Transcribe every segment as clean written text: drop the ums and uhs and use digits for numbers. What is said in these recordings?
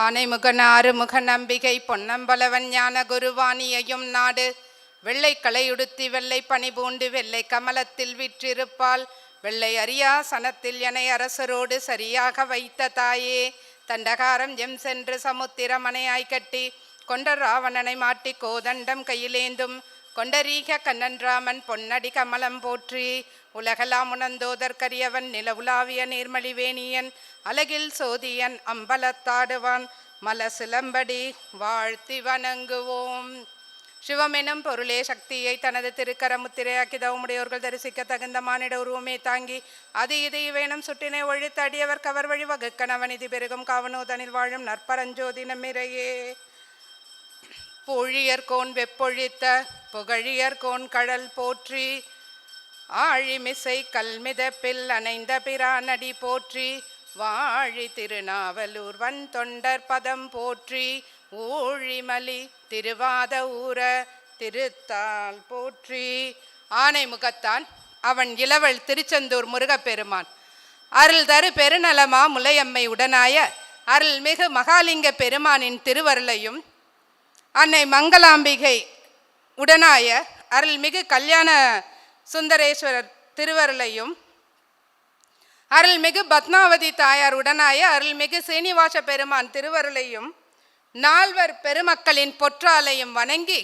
ஆனைமுகன் ஆறுமுகன் அம்பிகை பொன்னம்பலவன் ஞான குருவாணியையும் நாடு வெள்ளை களையுடுத்தி வெள்ளை பனிபூண்டு வெள்ளை கமலத்தில் விற்றிருப்பாள் வெள்ளை அரியா சனத்தில் எனை அரசரோடு சரியாக வைத்த தாயே தண்டகாரம் எம் சென்று சமுத்திரமனையாய் கட்டி கொண்ட ராவணனை மாட்டி கோதண்டம் கையிலேந்தும் கொண்டரீக கண்ணன்ராமன் பொன்னடி கமலம் போற்றி உலகலாம் உணர்ந்தோதற்கரியவன் நில உலாவிய நீர்மலிவேணியன் அலகில் சோதியன் அம்பலத்தாடுவான் மல சிலம்படி வாழ்த்தி வணங்குவோம். சிவமெனும் பொருளே சக்தியை தனது திருக்கர முத்திரையாக்கி தவமுடையோர்கள் தரிசிக்க தகுந்த மானிட உருவமே தாங்கி அது இது இவேனும் சுட்டினை ஒழித்து அடியவர் கவர் வழி வகுக்கணவன் இது பெருகும் காவனோதனில் வாழும் நற்பரஞ்சோதி நம்மிறையே. பொழியர்கோன் வெப்பொழித்த புகழியர்கோன் கடல் போற்றி ஆழிமிசை கல்மிதப்பில் அணைந்த பிரானடி போற்றி வாழி திருநாவலூர் வன் தொண்டர் பதம் போற்றி ஊழிமலி திருவாத ஊர திருத்தால் போற்றி. ஆனைமுகத்தான் அவன் இளவல் திருச்செந்தூர் முருகப்பெருமான் அருள் தரு பெருநலமா முலையம்மை உடனாய அருள்மிகு மகாலிங்க பெருமானின் திருவருளையும் அன்னை மங்களாம்பிகை உடனாய அருள்மிகு கல்யாண சுந்தரேஸ்வரர் திருவருளையும் அருள்மிகு பத்மாவதி தாயார் உடனாய அருள்மிகு சீனிவாச பெருமான் திருவருளையும் நால்வர் பெருமக்களின் பொற்றாலையும் வணங்கி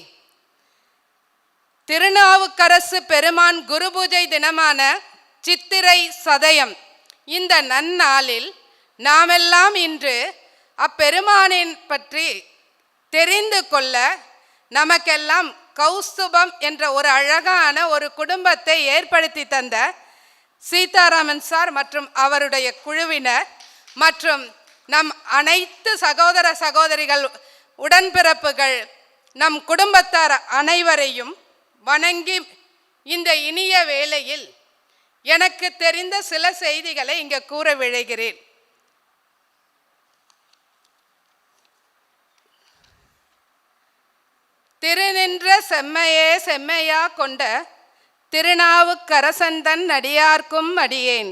திருநாவுக்கரசு பெருமான் குரு பூஜை தினமான சித்திரை சதயம் இந்த நன்னாளில் நாமெல்லாம் இன்று அப்பெருமானின் பற்றி தெரிந்து கொள்ள நமக்கெல்லாம் கௌஸ்துபம் என்ற ஒரு அழகான ஒரு குடும்பத்தை ஏற்படுத்தி தந்த சீதாராமன் சார் மற்றும் அவருடைய குழுவினர் மற்றும் நம் அனைத்து சகோதர சகோதரிகள் உடன்பிறப்புகள் நம் குடும்பத்தார் அனைவரையும் வணங்கி இந்த இனிய வேளையில் எனக்கு தெரிந்த சில செய்திகளை இங்கே கூற விழைகிறேன். திருநின்ற செம்மையே செம்மையா கொண்ட திருநாவுக்கரசந்தன் அடியார்க்கும் அடியேன்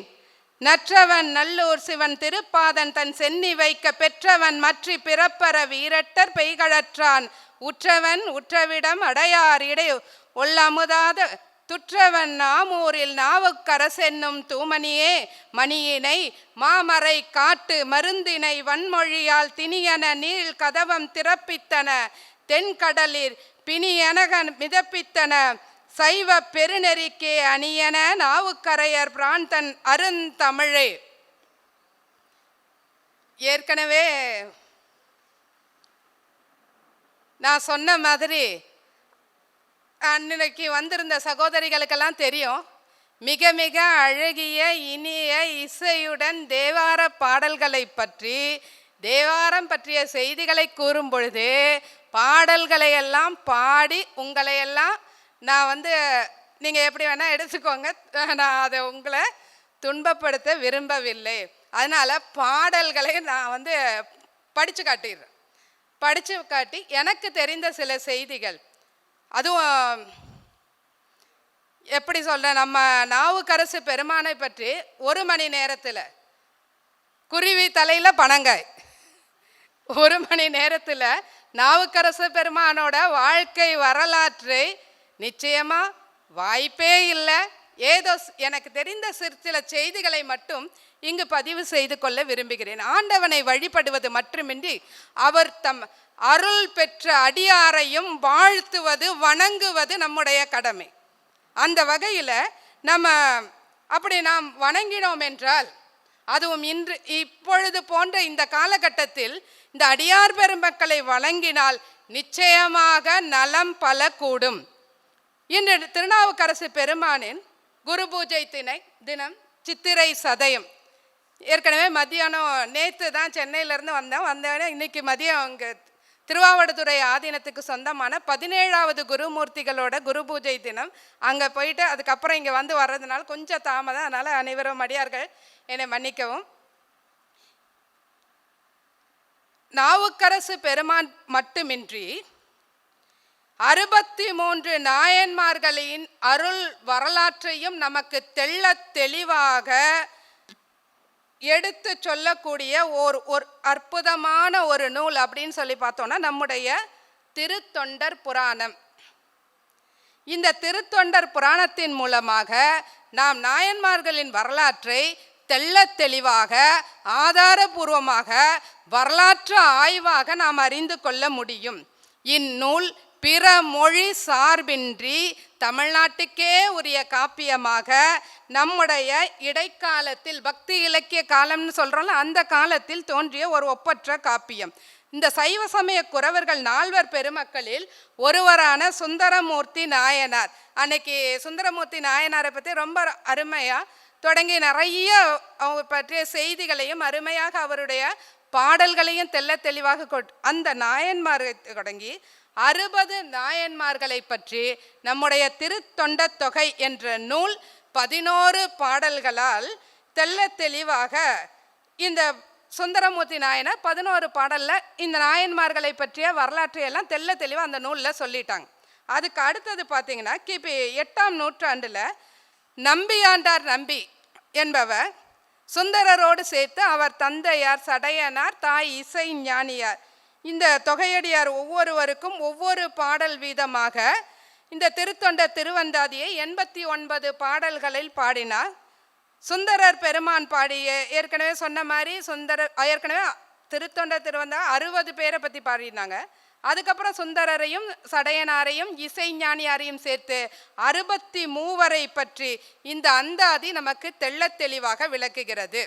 நற்றவன் நல்லூர் சிவன் திருப்பாதன் தன் சென்னி வைக்க பெற்றவன் மற்றி பிறப்பற வீரட்டர் பெய்களற்றான் உற்றவன் உற்றவிடம் அடையார் இடை ஒல்லமுதாத துற்றவன் நாமூரில் நாவுக்கரசென்னும் தூமணியே மணியினை மாமரை காட்டு மருந்தினை வன்மொழியால் திணியன நீள் கதவம் திறப்பித்தன தென்கடலில் பிணியனகன் மிதப்பித்தன சைவ பெருநெறிக்கே அணியன நாவுக்கரையர் பிராந்தன் அருந்தமிழே. ஏற்கனவே நான் சொன்ன மாதிரி அன்னைக்கு வந்திருந்த சகோதரிகளுக்கெல்லாம் தெரியும். மிக மிக அழகிய இனிய இசையுடன் தேவார பாடல்களை பற்றி தேவாரம் பற்றிய செய்திகளை கூறும் பொழுது பாடல்களை எல்லாம் பாடி உங்களையெல்லாம் நான் நீங்கள் எப்படி வேணால் எடுத்துக்கோங்க, நான் அதை உங்களை துன்பப்படுத்த விரும்பவில்லை. அதனால் பாடல்களை நான் படித்து காட்டிடுறேன். படித்து காட்டி எனக்கு தெரிந்த சில செய்திகள், அதுவும் எப்படி சொல்ல, நம்ம நாவுக்கரசு பெருமானை பற்றி 1 மணி நேரத்தில் குருவி தலையில் பனங்காய் 1 மணி நேரத்தில் நாவுக்கரசு பெருமானோட வாழ்க்கை வரலாற்றை நிச்சயமா வாய்ப்பே இல்லை. ஏதோ எனக்கு தெரிந்த சில செய்திகளை மட்டும் இங்கு பதிவு செய்து கொள்ள விரும்புகிறேன். ஆண்டவனை வழிபடுவது மட்டுமின்றி அவர் தம் அருள் பெற்ற அடியாரையும் வாழ்த்துவது வணங்குவது நம்முடைய கடமை. அந்த வகையில் நம்ம அப்படி நாம் வணங்கினோம் என்றால், அதுவும் இப்பொழுது போன்ற இந்த காலகட்டத்தில் இந்த அடியார் பெருமக்களை வணங்கினால் நிச்சயமாக நலம் பல கூடும். இன்று திருநாவுக்கரசு பெருமானின் குரு பூஜை தினம் சித்திரை சதயம். ஏற்கனவே மதியானம் நேற்று தான் சென்னையிலேருந்து வந்தேன். இன்னைக்கு மதியம் அங்கே திருவாவடுதுறை ஆதீனத்துக்கு சொந்தமான 17வது குருமூர்த்திகளோட குரு பூஜை தினம். அங்கே போயிட்டு அதுக்கப்புறம் இங்கே வர்றதுனால கொஞ்சம் தாமதம். அதனால் அனைவரும் அடியார்கள் என்னை மன்னிக்கவும். நாவுக்கரசு பெருமான் மட்டுமின்றி 63 நாயன்மார்களின் அருள் வரலாற்றையும் நமக்கு தெள்ள தெளிவாக எடுத்து சொல்லக்கூடிய ஒரு ஒரு அற்புதமான ஒரு நூல் அப்படின்னு சொல்லி பார்த்தோம்னா நம்முடைய திருத்தொண்டர் புராணம். இந்த திருத்தொண்டர் புராணத்தின் மூலமாக நாம் நாயன்மார்களின் வரலாற்றை தெள்ளத் தெளிவாக ஆதாரபூர்வமாக வரலாற்று ஆய்வாக நாம் அறிந்து கொள்ள முடியும். இந்நூல் பிற மொழி சார்பின்றி தமிழ்நாட்டுக்கே உரிய காப்பியமாக நம்முடைய இடைக்காலத்தில் பக்தி இலக்கிய காலம்னு சொல்கிறோம்ல, அந்த காலத்தில் தோன்றிய ஒரு ஒப்பற்ற காப்பியம். இந்த சைவ சமய குறவர்கள் 4 பெருமக்களில் ஒருவரான சுந்தரமூர்த்தி நாயனார். அன்னைக்கு சுந்தரமூர்த்தி நாயனாரை பற்றி ரொம்ப அருமையாக தொடங்கி நிறைய அவங்க பற்றிய செய்திகளையும் அருமையாக அவருடைய பாடல்களையும் தெள்ள தெளிவாக அந்த நாயன்மாரை தொடங்கி 60 நாயன்மார்களை பற்றி நம்முடைய திருத்தொண்ட தொகை என்ற நூல் 11 பாடல்களால் தெள்ள தெளிவாக இந்த சுந்தரமூர்த்தி நாயனார் 11 பாடலில் இந்த நாயன்மார்களை பற்றிய வரலாற்றையெல்லாம் தெள்ள தெளிவாக அந்த நூலில் சொல்லிட்டாங்க. அதுக்கு அடுத்தது பார்த்தீங்கன்னா கிபி 8ஆம் நூற்றாண்டில் நம்பியாண்டார் நம்பி என்பவர் சுந்தரரோடு சேர்த்து அவர் தந்தையார் சடையனார் தாய் இசை ஞானியார் இந்த தொகையடியார் ஒவ்வொருவருக்கும் ஒவ்வொரு பாடல் வீதமாக இந்த திருத்தொண்ட திருவந்தாதியை 89 பாடல்களில் பாடினார். சுந்தரர் பெருமான் பாடிய ஏற்கனவே சொன்ன மாதிரி ஏற்கனவே திருத்தொண்ட திருவந்தா 60 பேரை பற்றி பாடினாங்க. அதுக்கப்புறம் சுந்தரரையும் சடையனாரையும் இசைஞானியாரையும் சேர்த்து 63 பற்றி இந்த அந்தாதி நமக்கு தெள்ளத் தெளிவாக விளக்குகிறது.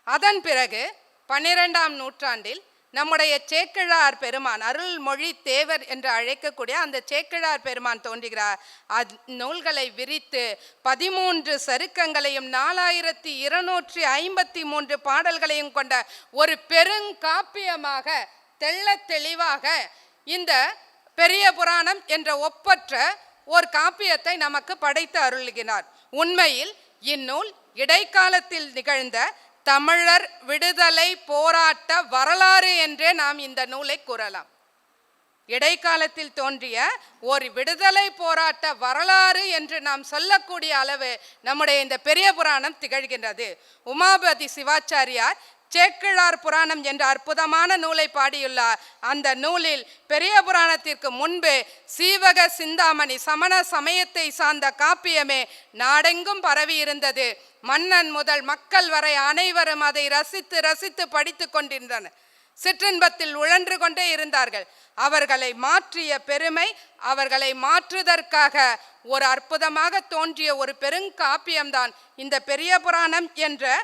அதன் பிறகு 12ஆம் நூற்றாண்டில் நம்முடைய சேக்கிழார் பெருமான் அருள்மொழி தேவர் என்று அழைக்கக்கூடிய அந்த சேக்கிழார் பெருமான் தோன்றுகிறார். நூல்களை விரித்து 13 சருக்கங்களையும் 4253 பாடல்களையும் கொண்ட ஒரு பெருங்காப்பியமாக தெள்ள தெளிவாக இந்த பெரிய புராணம் என்ற ஒப்பற்ற ஒரு காப்பியத்தை நமக்கு படைத்து அருள்கிறார். உண்மையில் இந்நூல் இடைக்காலத்தில் நிகழ்ந்த தமிழர் விடுதலை போராட்ட வரலாறு என்றே நாம் இந்த நூலை கூறலாம். இடைக்காலத்தில் தோன்றிய ஒரு விடுதலை போராட்ட வரலாறு என்று நாம் சொல்லக்கூடிய அளவு நம்முடைய இந்த பெரிய புராணம் திகழ்கின்றது. உமாபதி சிவாச்சாரியார் சேக்கிழார் புராணம் என்ற அற்புதமான நூலை பாடியுள்ளார். அந்த நூலில் பெரிய புராணத்திற்கு முன்பு சீவக சிந்தாமணி சமண சமயத்தை சார்ந்த காப்பியமே நாடெங்கும் பரவி இருந்தது. மன்னன் முதல் மக்கள் வரை அனைவரும் அதை ரசித்து ரசித்து படித்து கொண்டிருந்தனர். சிற்றின்பத்தில் உழன்று கொண்டே இருந்தார்கள். அவர்களை மாற்றிய பெருமை, அவர்களை மாற்றுவதற்காக ஒரு அற்புதமாக தோன்றிய ஒரு பெருங்காப்பியம்தான் இந்த பெரிய புராணம் என்ற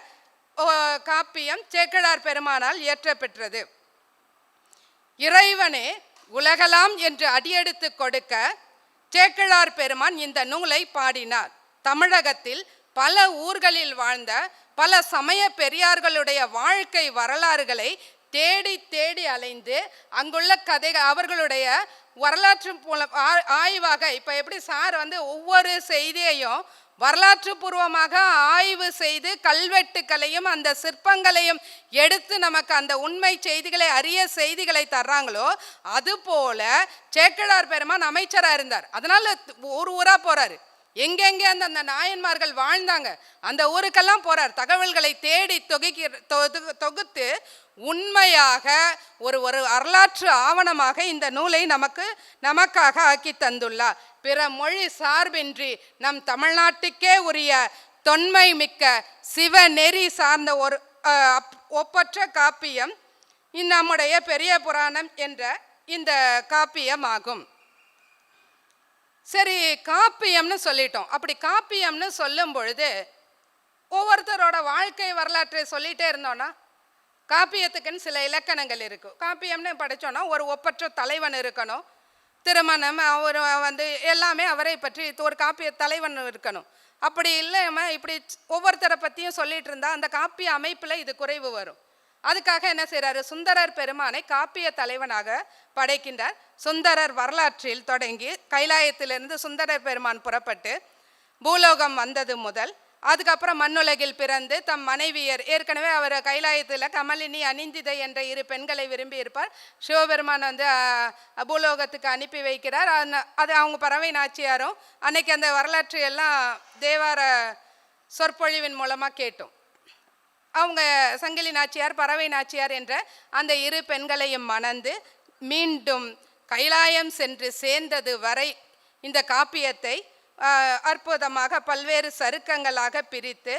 காப்பியம் சேக்கிழார் பெருமானால் இயற்றப்பெற்றது. இறைவனே உலகலாம் என்று அடியெடுத்து கொடுக்க சேக்கிழார் பெருமான் இந்த நூலை பாடினார். தமிழகத்தில் பல ஊர்களில் வாழ்ந்த பல சமய பெரியார்களுடைய வாழ்க்கை வரலாறுகளை தேடி தேடி அலைந்து அங்குள்ள கதைகள் அவர்களுடைய வரலாற்று ஆய்வாக இப்போ எப்படி சார் ஒவ்வொரு செய்தியையும் வரலாற்று பூர்வமாக ஆய்வு செய்து கல்வெட்டுக்களையும் அந்த சிற்பங்களையும் எடுத்து நமக்கு அந்த உண்மை செய்திகளை அரிய செய்திகளை தர்றாங்களோ அதுபோல சேக்கிழார் பெருமான் அமைச்சராக இருந்தார். அதனால ஊரா போறாரு. எங்கெங்கே அந்த நாயன்மார்கள் வாழ்ந்தாங்க அந்த ஊருக்கெல்லாம் போறார். தகவல்களை தேடி தொகுத்து உண்மையாக ஒரு வரலாற்று ஆவணமாக இந்த நூலை நமக்காக ஆக்கி தந்துள்ளார். பிற மொழி சார்பின்றி நம் தமிழ்நாட்டுக்கே உரிய தொன்மை மிக்க சிவநெறி சார்ந்த ஒரு ஒப்பற்ற காப்பியம் நம்முடைய பெரிய புராணம் என்ற இந்த காப்பியம் ஆகும். சரி, காப்பியம்னு சொல்லிட்டோம். அப்படி காப்பியம்னு சொல்லும் பொழுது ஒவ்வொருத்தரோட வாழ்க்கை வரலாற்றை சொல்லிகிட்டே இருந்தோன்னா காப்பியத்துக்குன்னு சில இலக்கணங்கள் இருக்கும். காப்பியம்னு படித்தோன்னா ஒரு ஒப்பற்ற தலைவன் இருக்கணும், திருமணம் அவர் எல்லாமே அவரை பற்றி ஒரு காப்பிய தலைவன் இருக்கணும். அப்படி இல்லாமல் இப்படி ஒவ்வொருத்தரை பற்றியும் சொல்லிட்டு இருந்தால் அந்த காப்பிய அமைப்பில் இது குறைவு வரும். அதுக்காக என்ன செய்கிறாரு, சுந்தரர் பெருமானை காப்பிய தலைவனாக படைக்கின்றார். சுந்தரர் வரலாற்றில் தொடங்கி கைலாயத்திலிருந்து சுந்தரர் பெருமான் புறப்பட்டு பூலோகம் வந்தது முதல் அதுக்கப்புறம் மண்ணுலகில் பிறந்து தம் மனைவியர் ஏற்கனவே அவர் கைலாயத்தில் கமலினி அனிந்திதை என்ற 2 பெண்களை விரும்பி இருப்பார். சிவபெருமான் பூலோகத்துக்கு அனுப்பி வைக்கிறார். அது அவங்க பறவை நாச்சியாரும் அன்னைக்கு அந்த வரலாற்று எல்லாம் தேவார சொற்பொழிவின் மூலமாக கேட்டோம். அவங்க சங்கிலி நாச்சியார், பறவை நாச்சியார் என்ற அந்த இரு பெண்களையும் மணந்து மீண்டும் கைலாயம் சென்று சேர்ந்தது வரை இந்த காப்பியத்தை அற்புதமாக பல்வேறு சருக்கங்களாக பிரித்து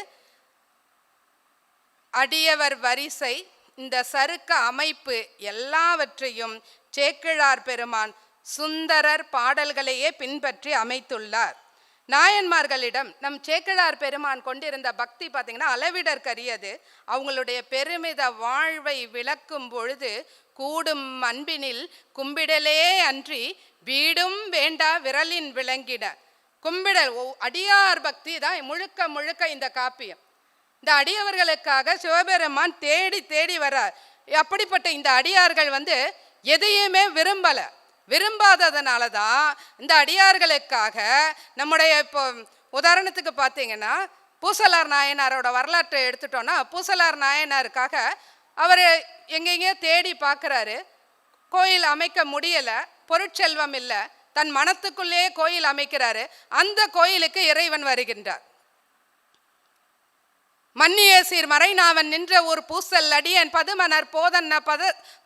அடியவர் வரிசை, இந்த சருக்க அமைப்பு எல்லாவற்றையும் சேக்கிழார் பெருமான் சுந்தரர் பாடல்களையே பின்பற்றி அமைத்துள்ளார். நாயன்மார்களிடம் நம் சேக்கிழார் பெருமான் கொண்டிருந்த பக்தி பார்த்தீங்கன்னா அளவிடற்கரியது. அவங்களுடைய பெருமித வாழ்வை விளக்கும் பொழுது கூடும் அன்பினில் கும்பிடலே அன்றி வீடும் வேண்டா விரலின் விளங்கிட. கும்பிடல் அடியார் பக்தி தான் முழுக்க முழுக்க இந்த காப்பியம். இந்த அடியவர்களுக்காக சிவபெருமான் தேடி தேடி வர்றார். அப்படிப்பட்ட இந்த அடியார்கள் எதையுமே விரும்பாததுனால தான் இந்த அடியார்களுக்காக நம்முடைய இப்போ உதாரணத்துக்கு பார்த்தீங்கன்னா பூசலார் நாயனாரோட வரலாற்றை எடுத்துட்டோன்னா, பூசலார் நாயனாருக்காக அவர் எங்கெங்கேயோ தேடி பார்க்குறாரு, கோயில் அமைக்க முடியலை, பொருட்செல்வம் இல்லை, தன் மனத்துக்குள்ளே கோயில் அமைக்கிறாரு. அந்த கோயிலுக்கு இறைவன் வருகின்றார். மன்னிய சீர் மறைநாவன் நின்ற ஒரு பூசல் அடியன் பதுமனர் போதன்ன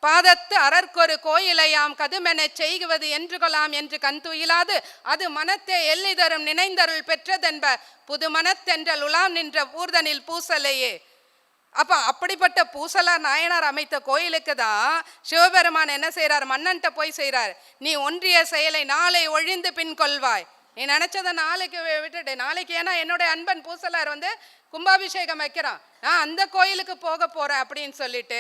பாதத்து அரற்கொரு கோயிலையாம் கதுமெனச் செய்குவது என்று கொலாம் என்று கண்துயிலாது அது மனத்தை எல்லிதரும் நினைந்தருள் பெற்றதென்ப புது மனத்தென்றல் உலாம் நின்ற ஊர்தனில் பூசலையே. அப்படிப்பட்ட பூசலார் நாயனார் அமைத்த கோயிலுக்கு தான் சிவபெருமான் என்ன செய்கிறார்? மன்னன்ட்ட போய் செய்கிறார், நீ ஒன்றிய செயலை நாளை ஒழிந்து பின் கொள்வாய். நீ நினைச்சதை நாளைக்கு விட்டுட்டு, நாளைக்கு ஏன்னா என்னுடைய அன்பன் பூசலார் கும்பாபிஷேகம் வைக்கிறான், நான் அந்த கோயிலுக்கு போக போறேன் அப்படின்னு சொல்லிட்டு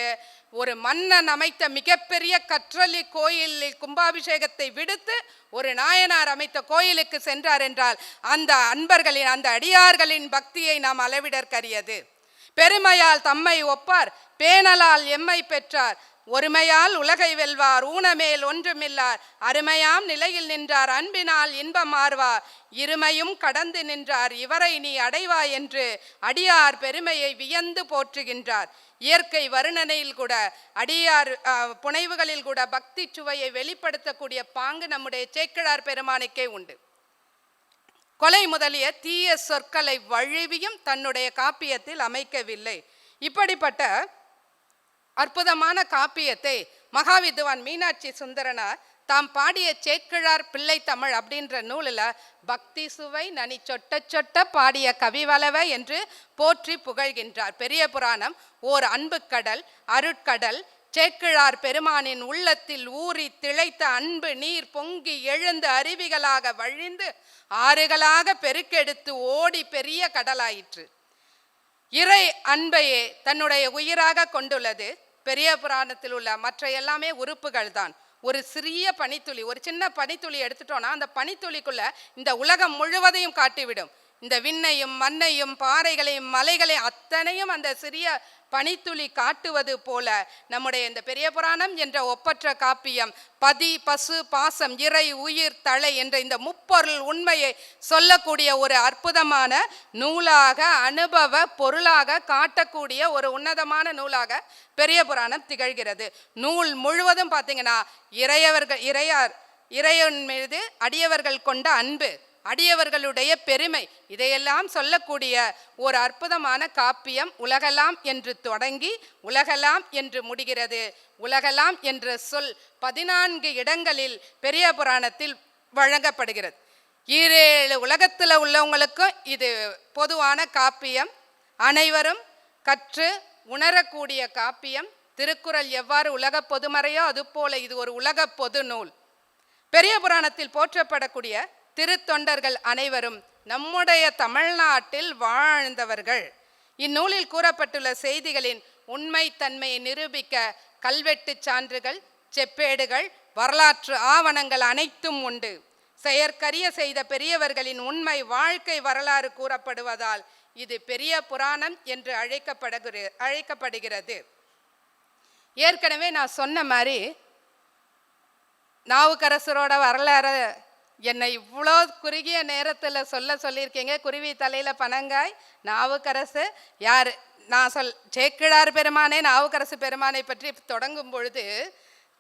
ஒரு மன்னன் அமைத்த மிகப்பெரிய கற்றளி கோயிலில் கும்பாபிஷேகத்தை விடுத்து ஒரு நாயனார் அமைத்த கோயிலுக்கு சென்றார் என்றால் அந்த அன்பர்களின், அந்த அடியார்களின் பக்தியை நாம் அளவிடற்கரியது. பெருமையால் தம்மை ஒப்பார், பேணலால் எம்மை பெற்றார், ஒருமையால் உலகை வெல்வார், ஊனமேல் ஒன்றுமில்லார், அருமையாம் நிலையில் நின்றார், அன்பினால் இன்பம் மாறுவார், இருமையும் கடந்து நின்றார், இவரை நீ அடைவாய் என்று அடியார் பெருமையை வியந்து போற்றுகின்றார். இயற்கை வருணனையில் கூட, அடியார் புனைவுகளில் கூட பக்தி சுவையை வெளிப்படுத்தக்கூடிய பாங்கு நம்முடைய சேக்கிழார் பெருமானுக்கே உண்டு. கொலை முதலிய தீய சொற்களை வழுவியும் தன்னுடைய காப்பியத்தில் அமைக்கவில்லை. இப்படிப்பட்ட அற்புதமான காப்பியத்தை மகாவித்வான் மீனாட்சி சுந்தரனார் தாம் பாடிய சேக்கிழார் பிள்ளை தமிழ் அப்படின்ற நூலில் பக்தி சுவை நனி சொட்ட சொட்ட பாடிய கவிவளவ என்று போற்றி புகழ்கின்றார். பெரிய புராணம் ஓர் அன்பு கடல், அருட்கடல், சேக்கிழார் பெருமானின் உள்ளத்தில் ஊறி திளைத்த அன்பு நீர் பொங்கி எழுந்து அருவிகளாக வழிந்து ஆறுகளாக பெருக்கெடுத்து ஓடி பெரிய கடலாயிற்று. இறை அன்பையே தன்னுடைய உயிராக கொண்டுள்ளது. பெரிய புராணத்தில் உள்ள மற்ற எல்லாமே உறுப்புகள் தான். ஒரு சிறிய பனித்துளி, ஒரு சின்ன பனித்துளி எடுத்துட்டோம்னா அந்த பனித்துளிக்குள்ள இந்த உலகம் முழுவதையும் காட்டிவிடும். இந்த விண்ணையும் மண்ணையும் பாறைகளையும் மலைகளையும் அத்தனையும் அந்த சிறிய பனித்துளி காட்டுவது போல நம்முடைய இந்த பெரிய புராணம் என்ற ஒப்பற்ற காப்பியம் பதி பசு பாசம் இறை உயிர் தலை என்ற இந்த முப்பொருள் உண்மையை சொல்லக்கூடிய ஒரு அற்புதமான நூலாக, அனுபவ பொருளாக காட்டக்கூடிய ஒரு உன்னதமான நூலாக பெரிய புராணம் திகழ்கிறது. நூல் முழுவதும் பார்த்தீங்கன்னா இறைவன் மீது அடியவர்கள் கொண்ட அன்பு, அடியவர்களுடைய பெருமை, இதையெல்லாம் சொல்லக்கூடிய ஒரு அற்புதமான காப்பியம். உலகலாம் என்று தொடங்கி உலகலாம் என்று முடிகிறது. உலகலாம் என்ற சொல் 14 இடங்களில் பெரிய புராணத்தில் வழங்கப்படுகிறது. 7 உலகத்தில் உள்ளவங்களுக்கும் இது பொதுவான காப்பியம், அனைவரும் கற்று உணரக்கூடிய காப்பியம். திருக்குறள் எவ்வாறு உலக பொதுமறையோ அதுபோல இது ஒரு உலக பொது நூல். பெரிய புராணத்தில் போற்றப்படக்கூடிய திருத்தொண்டர்கள் அனைவரும் நம்முடைய தமிழ்நாட்டில் வாழ்ந்தவர்கள். இந்நூலில் கூறப்பட்டுள்ள செய்திகளின் உண்மைத்தன்மையை நிரூபிக்க கல்வெட்டு சான்றுகள், செப்பேடுகள், வரலாற்று ஆவணங்கள் அனைத்தும் உண்டு. செயற்கரிய செய்த பெரியவர்களின் உண்மை வாழ்க்கை வரலாறு கூறப்படுவதால் இது பெரிய புராணம் என்று அழைக்கப்படுகிறது. ஏற்கனவே நான் சொன்ன மாதிரி நாவுக்கரசரோட வரலாறு என்னை இவ்வளோ குறுகிய நேரத்தில் சொல்லியிருக்கீங்க. குருவி தலையில் பனங்காய், நாவுக்கரசு யார்? நான் சேக்கிழார் பெருமானே நாவுக்கரசு பெருமானை பற்றி தொடங்கும் பொழுது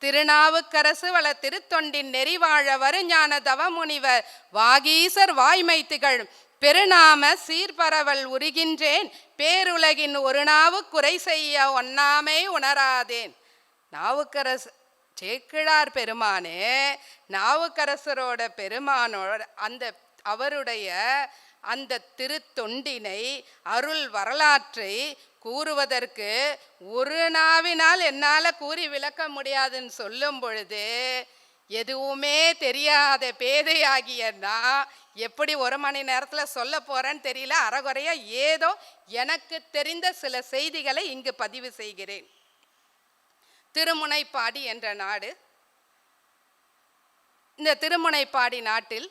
திருநாவுக்கரசு வள திருத்தொண்டின் நெறிவாழ வருஞான தவமுனிவர் வாகீசர் வாய்மை திகழ் பெருநாம சீர்பரவல் உருகின்றேன், பேருலகின் ஒரு நாவு குறை செய்ய ஒண்ணாமை உணராதேன். நாவுக்கரசு சேக்கிழார் பெருமானே நாவுக்கரசரோட பெருமானோட அவருடைய அந்த திருத்தொண்டினை அருள் வரலாற்றை கூறுவதற்கு ஒரு நாவினால் என்னால் கூறி விளக்க முடியாதுன்னு சொல்லும் பொழுது, எதுவுமே தெரியாத பேதையாகிய நான் எப்படி ஒரு மணி நேரத்தில் சொல்ல போறேன்னு தெரியல. அறகுறையா ஏதோ எனக்கு தெரிந்த சில செய்திகளை இங்கு பதிவு செய்கிறேன். திருமுனைப்பாடி என்ற நாடு. இந்த திருமுனைப்பாடி நாட்டில்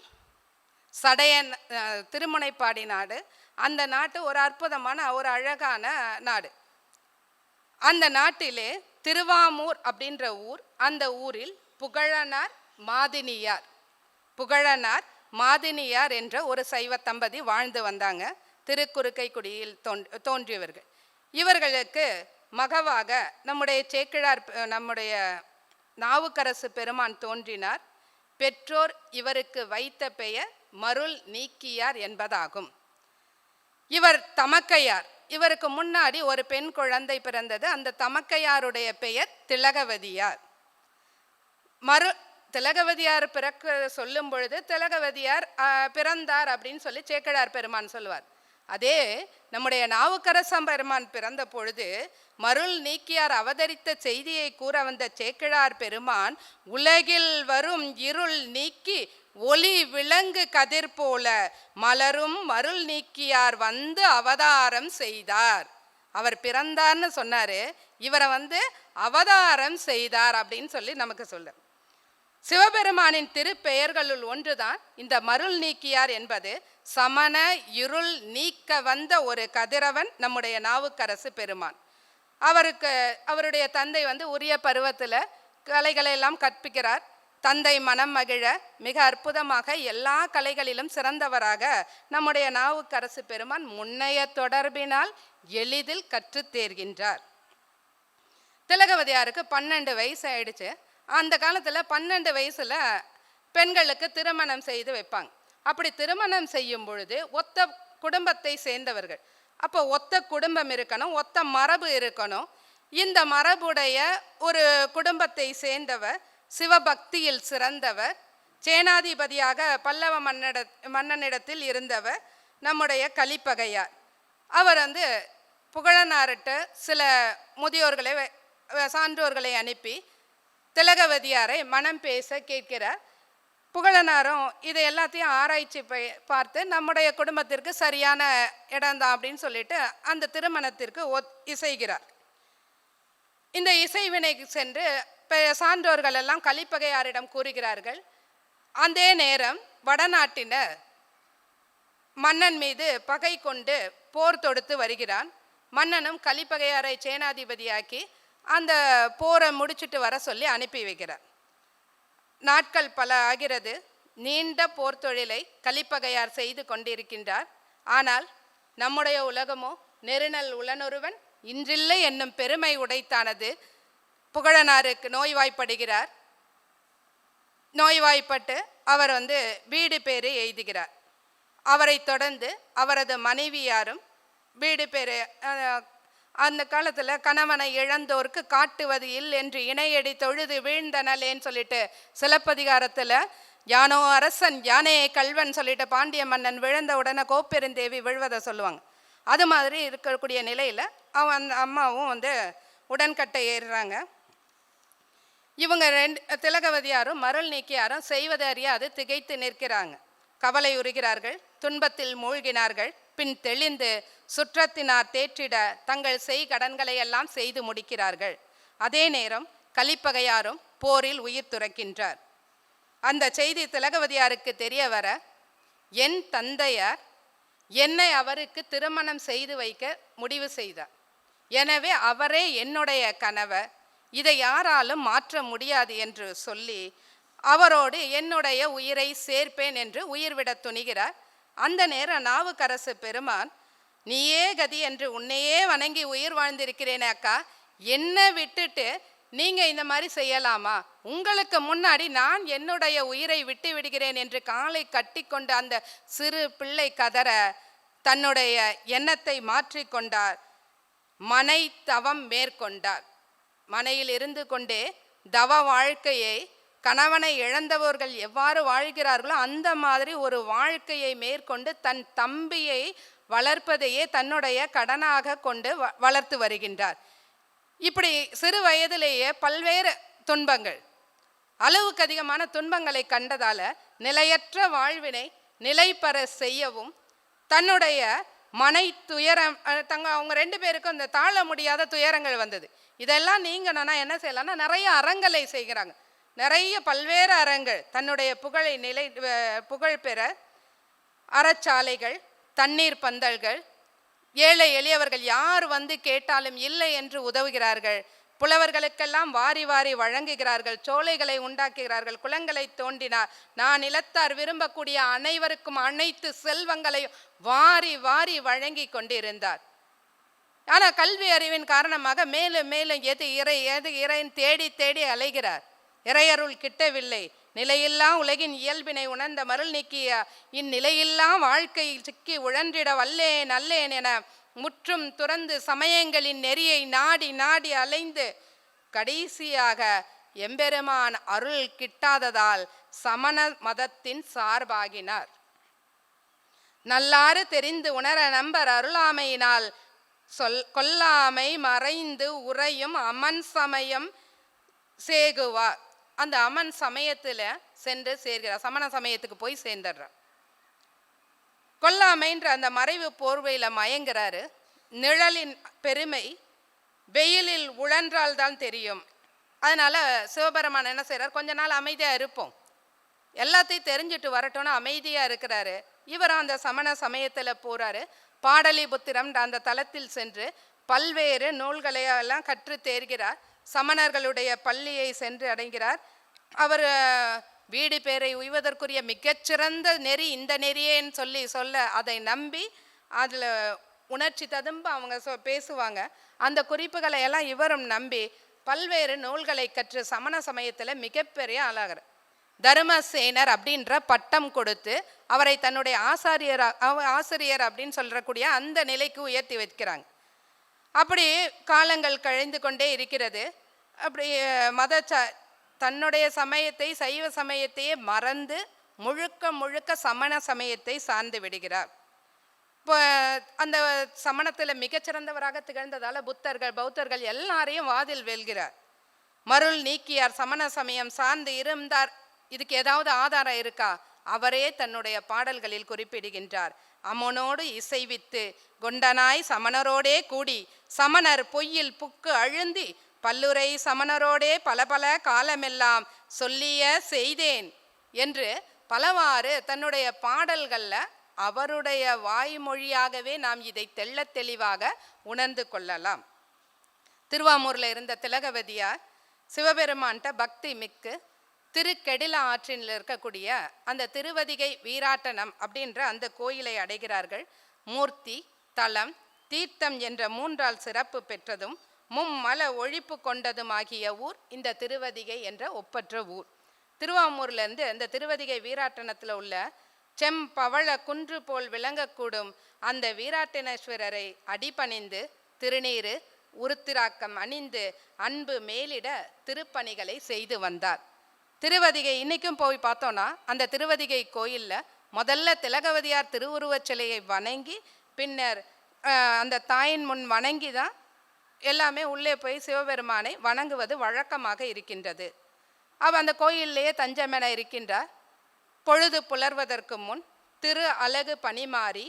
திருமுனைப்பாடி நாடு, அந்த நாட்டு ஒரு அற்புதமான ஒரு அழகான நாடு. அந்த நாட்டிலே திருவாமூர் அப்படின்ற ஊர். அந்த ஊரில் புகழனார் மாதினியார் என்ற ஒரு சைவ தம்பதி வாழ்ந்து வந்தாங்க. திருக்குறுக்கைக்குடியில் தோன்றியவர்கள். இவர்களுக்கு மகவாக நம்முடைய சேக்கிழார், நம்முடைய நாவுக்கரசு பெருமான் தோன்றினார். பெற்றோர் இவருக்கு வைத்த பெயர் மருள் நீக்கியார் என்பதாகும். இவர் தமக்கையார். இவருக்கு முன்னாடி ஒரு பெண் குழந்தை பிறந்தது. அந்த தமக்கையாருடைய பெயர் திலகவதியார். திலகவதியார் பிறக்க சொல்லும் பொழுது திலகவதியார் பிறந்தார் அப்படின்னு சொல்லி சேக்கிழார் பெருமான் சொல்லுவார். அதே நம்முடைய நாவுக்கரசம் பெருமான் பிறந்த பொழுது மருள் நீக்கியார் அவதரித்த செய்தியை கூற வந்த சேக்கிழார் பெருமான் உலகில் வரும் இருள் நீக்கி ஒளி விளங்கு கதிர் போல மலரும் மருள் நீக்கியார் வந்து அவதாரம் செய்தார். அவர் பிறந்தார்னு சொன்னாரு, இவரை அவதாரம் செய்தார் அப்படின்னு சொல்லி நமக்கு சொல்ல. சிவபெருமானின் திருப்பெயர்களுள் ஒன்றுதான் இந்த மருள் நீக்கியார் என்பது. சமண இருள் நீக்க வந்த ஒரு கதிரவன் நம்முடைய நாவுக்கரசு பெருமான். அவருடைய தந்தை உரிய பருவத்தில் கலைகளை எல்லாம் கற்பிக்கிறார். தந்தை மனம் மகிழ மிக அற்புதமாக எல்லா கலைகளிலும் சிறந்தவராக நம்முடைய நாவுக்கரசு பெருமான் முன்னைய தொடர்பினால் எளிதில் கற்று தேர்கின்றார். திலகவதியாருக்கு 12 வயசு ஆயிடுச்சு. அந்த காலத்தில் 12 வயசுல பெண்களுக்கு திருமணம் செய்து வைப்பாங்க. அப்படி திருமணம் செய்யும் பொழுது ஒத்த குடும்பத்தை சேர்ந்தவர்கள், அப்போ ஒத்த குடும்பம் இருக்கணும், ஒத்த மரபு இருக்கணும். இந்த மரபுடைய ஒரு குடும்பத்தை சேர்ந்தவர், சிவபக்தியில் சிறந்தவர், சேனாதிபதியாக பல்லவ மன்னனிடத்தில் இருந்தவர் நம்முடைய கலிப்பகையார். அவர் புகழனார்கிட்ட சில முதியோர்களை சான்றோர்களை அனுப்பி திலகவதியாரை மனம் பேச கேட்கிறார். புகழனாரும் இதை எல்லாத்தையும் ஆராய்ச்சி பார்த்து நம்முடைய குடும்பத்திற்கு சரியான இடம்தான் அப்படின்னு சொல்லிட்டு அந்த திருமணத்திற்கு இசைகிறார். இந்த இசைவினை சென்று சான்றோர்கள் எல்லாம் கலிப்பகையாரிடம் கூறுகிறார்கள். அதே நேரம் வடநாட்டினர் மன்னன் மீது பகை கொண்டு போர் தொடுத்து வருகிறான். மன்னனும் கலிப்பகையாரை சேனாதிபதியாக்கி அந்த போரை முடிச்சுட்டு வர சொல்லி அனுப்பி வைக்கிறார். நாட்கள் பல ஆகிறது. நீண்ட போர் தொழிலை கலிப்பகையார் செய்து கொண்டிருக்கின்றார். ஆனால் நம்முடைய உலகமோ நெருநல் உளனொருவன் இன்றில்லை என்னும் பெருமை உடைத்தானது. புகழனாருக்கு நோய்வாய்ப்படுகிறார். நோய்வாய்ப்பட்டு அவர் வீடு பேறு எய்துகிறார். அவரை தொடர்ந்து அவரது மனைவியாரும் வீடு பேறு, அந்த காலத்தில் கணவனை இழந்தோருக்கு காட்டுவது இல் என்று இணையடி தொழுது வீழ்ந்தனலேன்னு சொல்லிட்டு சிலப்பதிகாரத்தில் யானோ அரசன் யானையை கல்வன் சொல்லிட்டு பாண்டிய மன்னன் விழுந்த உடனே கோப்பெருந்தேவி விழுவதை சொல்லுவாங்க. அது மாதிரி இருக்கக்கூடிய நிலையில் அந்த அம்மாவும் உடன்கட்டை ஏறுறாங்க. இவங்க திலகவதியாரும் மருள் நீக்கியாரும் செய்வது அறியாது திகைத்து நிற்கிறாங்க. கவலை உறுகிறார்கள், துன்பத்தில் மூழ்கினார்கள். பின் தெளிந்து சுற்றத்தினார் தேற்றிட தங்கள் கடன்களை எல்லாம் செய்து முடிக்கிறார்கள். அதே நேரம் கலிப்பகையாரும் போரில் உயிர் துறக்கின்றார். அந்த செய்தி திலகவதியாருக்கு தெரிய வர, என் தந்தையார் என்னை அவருக்கு திருமணம் செய்து வைக்க முடிவு செய்தார். எனவே அவரே என்னுடைய கணவர், இதை யாராலும் மாற்ற முடியாது என்று சொல்லி அவரோடு என்னுடைய உயிரை சேர்ப்பேன் என்று உயிர்விட துணிகிறார். அந்த நேரம் நாவுக்கரசு பெருமான், நீயே கதி என்று உன்னையே வணங்கி உயிர் வாழ்ந்திருக்கிறேனே அக்கா, என்ன விட்டுட்டு நீங்கள் இந்த மாதிரி செய்யலாமா? உங்களுக்கு முன்னாடி நான் என்னுடைய உயிரை விட்டு விடுகிறேன் என்று காலை கட்டி கொண்டு அந்த சிறு பிள்ளை கதற தன்னுடைய எண்ணத்தை மாற்றிக்கொண்டார். மனை தவம் மேற்கொண்டார். மனையில் இருந்து கொண்டே தவ வாழ்க்கையை, கணவனை இழந்தவர்கள் எவ்வாறு வாழ்கிறார்களோ அந்த மாதிரி ஒரு வாழ்க்கையை மேற்கொண்டு தன் தம்பியை வளர்ப்பதையே தன்னுடைய கடனாக கொண்டு வளர்த்து வருகின்றார். இப்படி சிறு வயதிலேயே பல்வேறு துன்பங்கள், அளவுக்கு அதிகமான துன்பங்களை கண்டதால நிலையற்ற வாழ்வினை நிலைபெற செய்யவும் தன்னுடைய மனை துயரம் அவங்க 2 பேருக்கும் இந்த தாழ முடியாத துயரங்கள் வந்தது. இதெல்லாம் நீங்கணும்னா என்ன செய்யலாம்னா நிறைய அறங்களை செய்கிறாங்க. நிறைய பல்வேறு அறங்கள், தன்னுடைய புகழ் பெற அறச்சாலைகள், தண்ணீர் பந்தல்கள், ஏழை எளியவர்கள் யார் வந்து கேட்டாலும் இல்லை என்று உதவுகிறார்கள். புலவர்களுக்கெல்லாம் வாரி வாரி வழங்குகிறார்கள். சோலைகளை உண்டாக்குகிறார்கள். குளங்களை தோண்டினார். நான் நிலத்தார் விரும்பக்கூடிய அனைவருக்கும் அனைத்து செல்வங்களையும் வாரி வாரி வழங்கி கொண்டிருந்தார். ஆனால் கல்வி அறிவின் காரணமாக மேலும் மேலும் எது இறைன்னு தேடி தேடி அலைகிறார். இறையருள் கிட்டவில்லை. நிலையில்லா உலகின் இயல்பினை உணர்ந்த மருள் நீக்கிய இந்நிலையில்லா வாழ்க்கையில் சிக்கி உழன்றிட வல்லேன் அல்லேன் என முற்றும் துறந்து சமயங்களின் நெறியை நாடி நாடி அலைந்து கடைசியாக எம்பெருமான் அருள் கிட்டாததால் சமண மதத்தின் சார்பாகினார். நல்லாறு தெரிந்து உணர நம்பர் அருளாமையினால் கொல்லாமை மறைந்து உறையும் அமன் சமயம் சேகுவார். அந்த அமன் சமயத்தில் சென்று சேர்கிறார். சமண சமயத்துக்கு போய் சேர்ந்துடுறார். கொல்லாமைன்ற அந்த மறைவு போர்வையில் மயங்கிறாரு. நிழலின் பெருமை வெயிலில் உழன்றால் தான் தெரியும். அதனால சிவபெருமான் என்ன செய்கிறார், கொஞ்ச நாள் அமைதியாக இருப்போம், எல்லாத்தையும் தெரிஞ்சுட்டு வரட்டும்னு அமைதியாக இருக்கிறாரு. இவர் அந்த சமண சமயத்தில் போகிறாரு. பாடலிபுத்திரம் அந்த தலத்தில் சென்று பல்வேறு நூல்களை எல்லாம் கற்று தேர்கிறார். சமணர்களுடைய பள்ளியை சென்று அடைகிறார். அவர் வீடு பேரை உய்வதற்குரிய மிகச்சிறந்த நெறி இந்த நெறியேன்னு சொல்ல அதை நம்பி அதில் உணர்ச்சி ததும்ப அவங்க பேசுவாங்க. அந்த குறிப்புகளை எல்லாம் இவரும் நம்பி பல்வேறு நூல்களை கற்று சமண சமயத்தில் மிகப்பெரிய ஆளாகிறார். தர்மசேனர் அப்படின்ற பட்டம் கொடுத்து அவரை தன்னுடைய ஆசிரியர் அப்படின்னு சொல்லக்கூடிய அந்த நிலைக்கு உயர்த்தி வைக்கிறாங்க. அப்படி காலங்கள் கழிந்து கொண்டே இருக்கிறது. அப்படி தன்னுடைய சமயத்தை, சைவ சமயத்தையே மறந்து முழுக்க முழுக்க சமண சமயத்தை சார்ந்து விடுகிறார். இப்போ அந்த சமணத்தில் மிகச்சிறந்தவராக திகழ்ந்ததால் புத்தர்கள், பௌத்தர்கள் எல்லாரையும் வாதில் வெல்கிறார். மருள் நீக்கியார் சமண சமயம் சார்ந்து இருந்தார். இதுக்கு ஏதாவது ஆதாரம் இருக்கா? அவரே தன்னுடைய பாடல்களில் குறிப்பிடுகின்றார். அமனோடு இசைவித்து கொண்டனாய் சமணரோடே கூடி சமணர் பொய்யில் புக்கு அழுந்தி பல்லுரை சமணரோடே பல பல காலமெல்லாம் சொல்லிய செய்தேன் என்று பலவாறு தன்னுடைய பாடல்களில் அவருடைய வாய்மொழியாகவே நாம் இதை தெள்ள தெளிவாக உணர்ந்து கொள்ளலாம். திருவாமூரில் இருந்த திலகவதியார் சிவபெருமான்கிட்ட பக்தி மிக்கு திருக்கெடில ஆற்றினில் இருக்கக்கூடிய அந்த திருவதிகை வீராட்டனம் அப்படின்ற அந்த கோயிலை அடைகிறார்கள். மூர்த்தி, தலம், தீர்த்தம் என்ற 3ஆல் சிறப்பு பெற்றதும் மும்மல ஒழிப்பு கொண்டதும் ஆகிய ஊர் இந்த திருவதிகை என்ற ஒப்பற்ற ஊர். திருவாமூர்லேருந்து அந்த திருவதிகை வீராட்டனத்தில் உள்ள செம்பவள குன்று போல் விளங்கக்கூடும் அந்த வீராட்டனேஸ்வரரை அடிபணிந்து திருநீரு உருத்திராக்கம் அணிந்து அன்பு மேலிட திருப்பணிகளை செய்து வந்தார். திருவதிகை இன்னைக்கும் போய் பார்த்தோன்னா அந்த திருவதிகை கோயிலில் முதல்ல திலகவதியார் திருவுருவச் சிலையை வணங்கி பின்னர் அந்த தாயின் முன் வணங்கி தான் எல்லாமே உள்ளே போய் சிவபெருமானை வணங்குவது வழக்கமாக இருக்கின்றது. அந்த கோயிலேயே தஞ்சமென இருக்கின்றார். பொழுது புலர்வதற்கு முன் திரு அலகு பனிமாறி,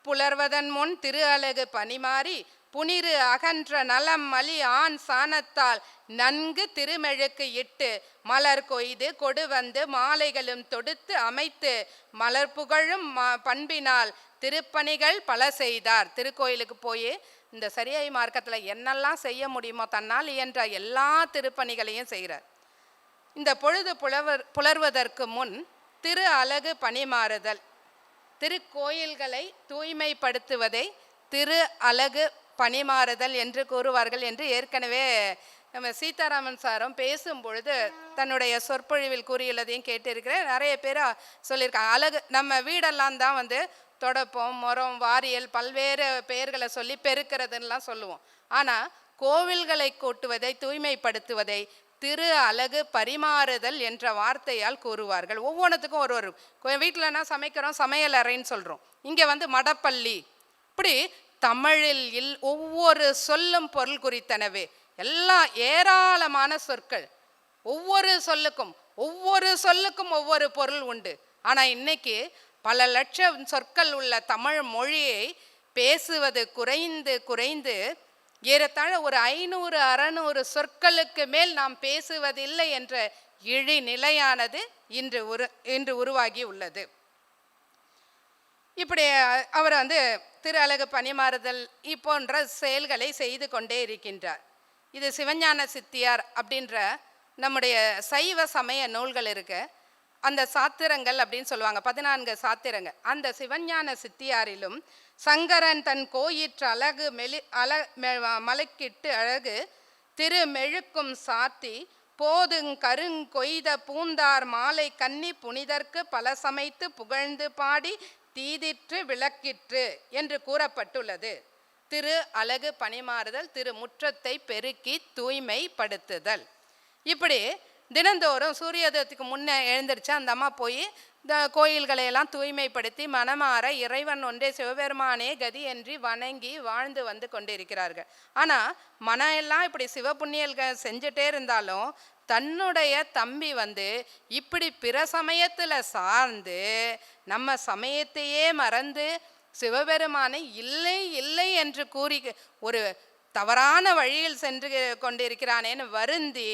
புலர்வதன் முன் திரு அலகு பனிமாறி புனிறு அகன்ற நலம் மலி ஆண் சாணத்தால் நன்கு திருமெழுக்கு இட்டு மலர் கொய்து கொடு வந்து மாலைகளும் தொடுத்து அமைத்து மலர் புகழும் பண்பினால் திருப்பணிகள் பல செய்தார். திருக்கோயிலுக்கு போய் இந்த சரியாய் மார்க்கத்தில் என்னெல்லாம் செய்ய முடியுமோ தன்னால் இயன்ற எல்லா திருப்பணிகளையும் செய்கிறார். இந்த பொழுது புலர்வதற்கு முன் திரு அலகு பணிமாறுதல், திருக்கோயில்களை தூய்மைப்படுத்துவதை திரு அலகு பணிமாறுதல் என்று கூறுவார்கள் என்று ஏற்கனவே நம்ம சீதாராமன் சாரும் பேசும் பொழுது தன்னுடைய சொற்பொழிவில் கூறியுள்ளதையும் கேட்டிருக்கிறேன். நிறைய பேர் சொல்லியிருக்காங்க, அழகு நம்ம வீடெல்லாம் தான் வந்து தொடப்பம், முறம், வாரியல், பல்வேறு பெயர்களை சொல்லி பெருக்கிறதுலாம் சொல்லுவோம். ஆனால் கோவில்களை கூட்டுவதை, தூய்மைப்படுத்துவதை திரு அழகு பரிமாறுதல் என்ற வார்த்தையால் கூறுவார்கள். ஒவ்வொன்றுத்துக்கும் ஒரு வீட்டிலனா சமைக்கிறோம், சமையல் அறைன்னு சொல்கிறோம். இங்கே வந்து மடப்பள்ளி. இப்படி தமிழில் ஒவ்வொரு சொல்லும் பொருள் குறித்தனவே. எல்லாம் ஏராளமான சொற்கள். ஒவ்வொரு சொல்லுக்கும் ஒவ்வொரு பொருள் உண்டு. ஆனால் இன்னைக்கு பல லட்சம் சொற்கள் உள்ள தமிழ் மொழியை பேசுவது குறைந்து ஏறத்தாழ ஒரு 500-600 சொற்களுக்கு மேல் நாம் பேசுவதில்லை என்ற இழி நிலையானது இன்று உருவாகி உள்ளது. இப்படி அவர் வந்து திரு அழகு பணிமாறுதல் போன்ற செயல்களை செய்து கொண்டே இருக்கின்றார். இது சிவஞான சித்தியார் அப்படின்ற நம்முடைய சைவ சமய நூல்கள் இருக்கு. அந்த சாத்திரங்கள் அப்படின்னு சொல்லுவாங்க, 14 சாத்திரங்கள். அந்த சிவஞான சித்தியாரிலும் சங்கரன் தன் கோயிற்று அழகு மலைக்கிட்டு அழகு திரு மெழுக்கும் சாத்தி போதுங் கருங்கொய்த பூந்தார் மாலை கன்னி புனிதர்க்கு பல சமைத்து புகழ்ந்து பாடி தீதிற்று விளக்கிற்று என்று கூறப்பட்டுள்ளது. திரு அழகு பணிமாறுதல், திரு முற்றத்தை பெருக்கி தூய்மைப்படுத்துதல். இப்படி தினந்தோறும் சூரியோதயத்துக்கு முன்னே எழுந்திரிச்சு அந்த அம்மா போய் இந்த கோயில்களையெல்லாம் தூய்மைப்படுத்தி மனமாற இறைவன் ஒன்றே சிவபெருமானே கதி என்று வணங்கி வாழ்ந்து வந்து கொண்டிருக்கிறார்கள். ஆனால் மனம் எல்லாம் இப்படி சிவபுண்ணியல்கள் செஞ்சுட்டே இருந்தாலும் தன்னுடைய தம்பி வந்து இப்படி பிற சமயத்தில் சார்ந்து நம்ம சமயத்தையே மறந்து சிவபெருமானை இல்லை இல்லை என்று கூறி ஒரு தவறான வழியில் சென்று கொண்டிருக்கிறானேன்னு வருந்தி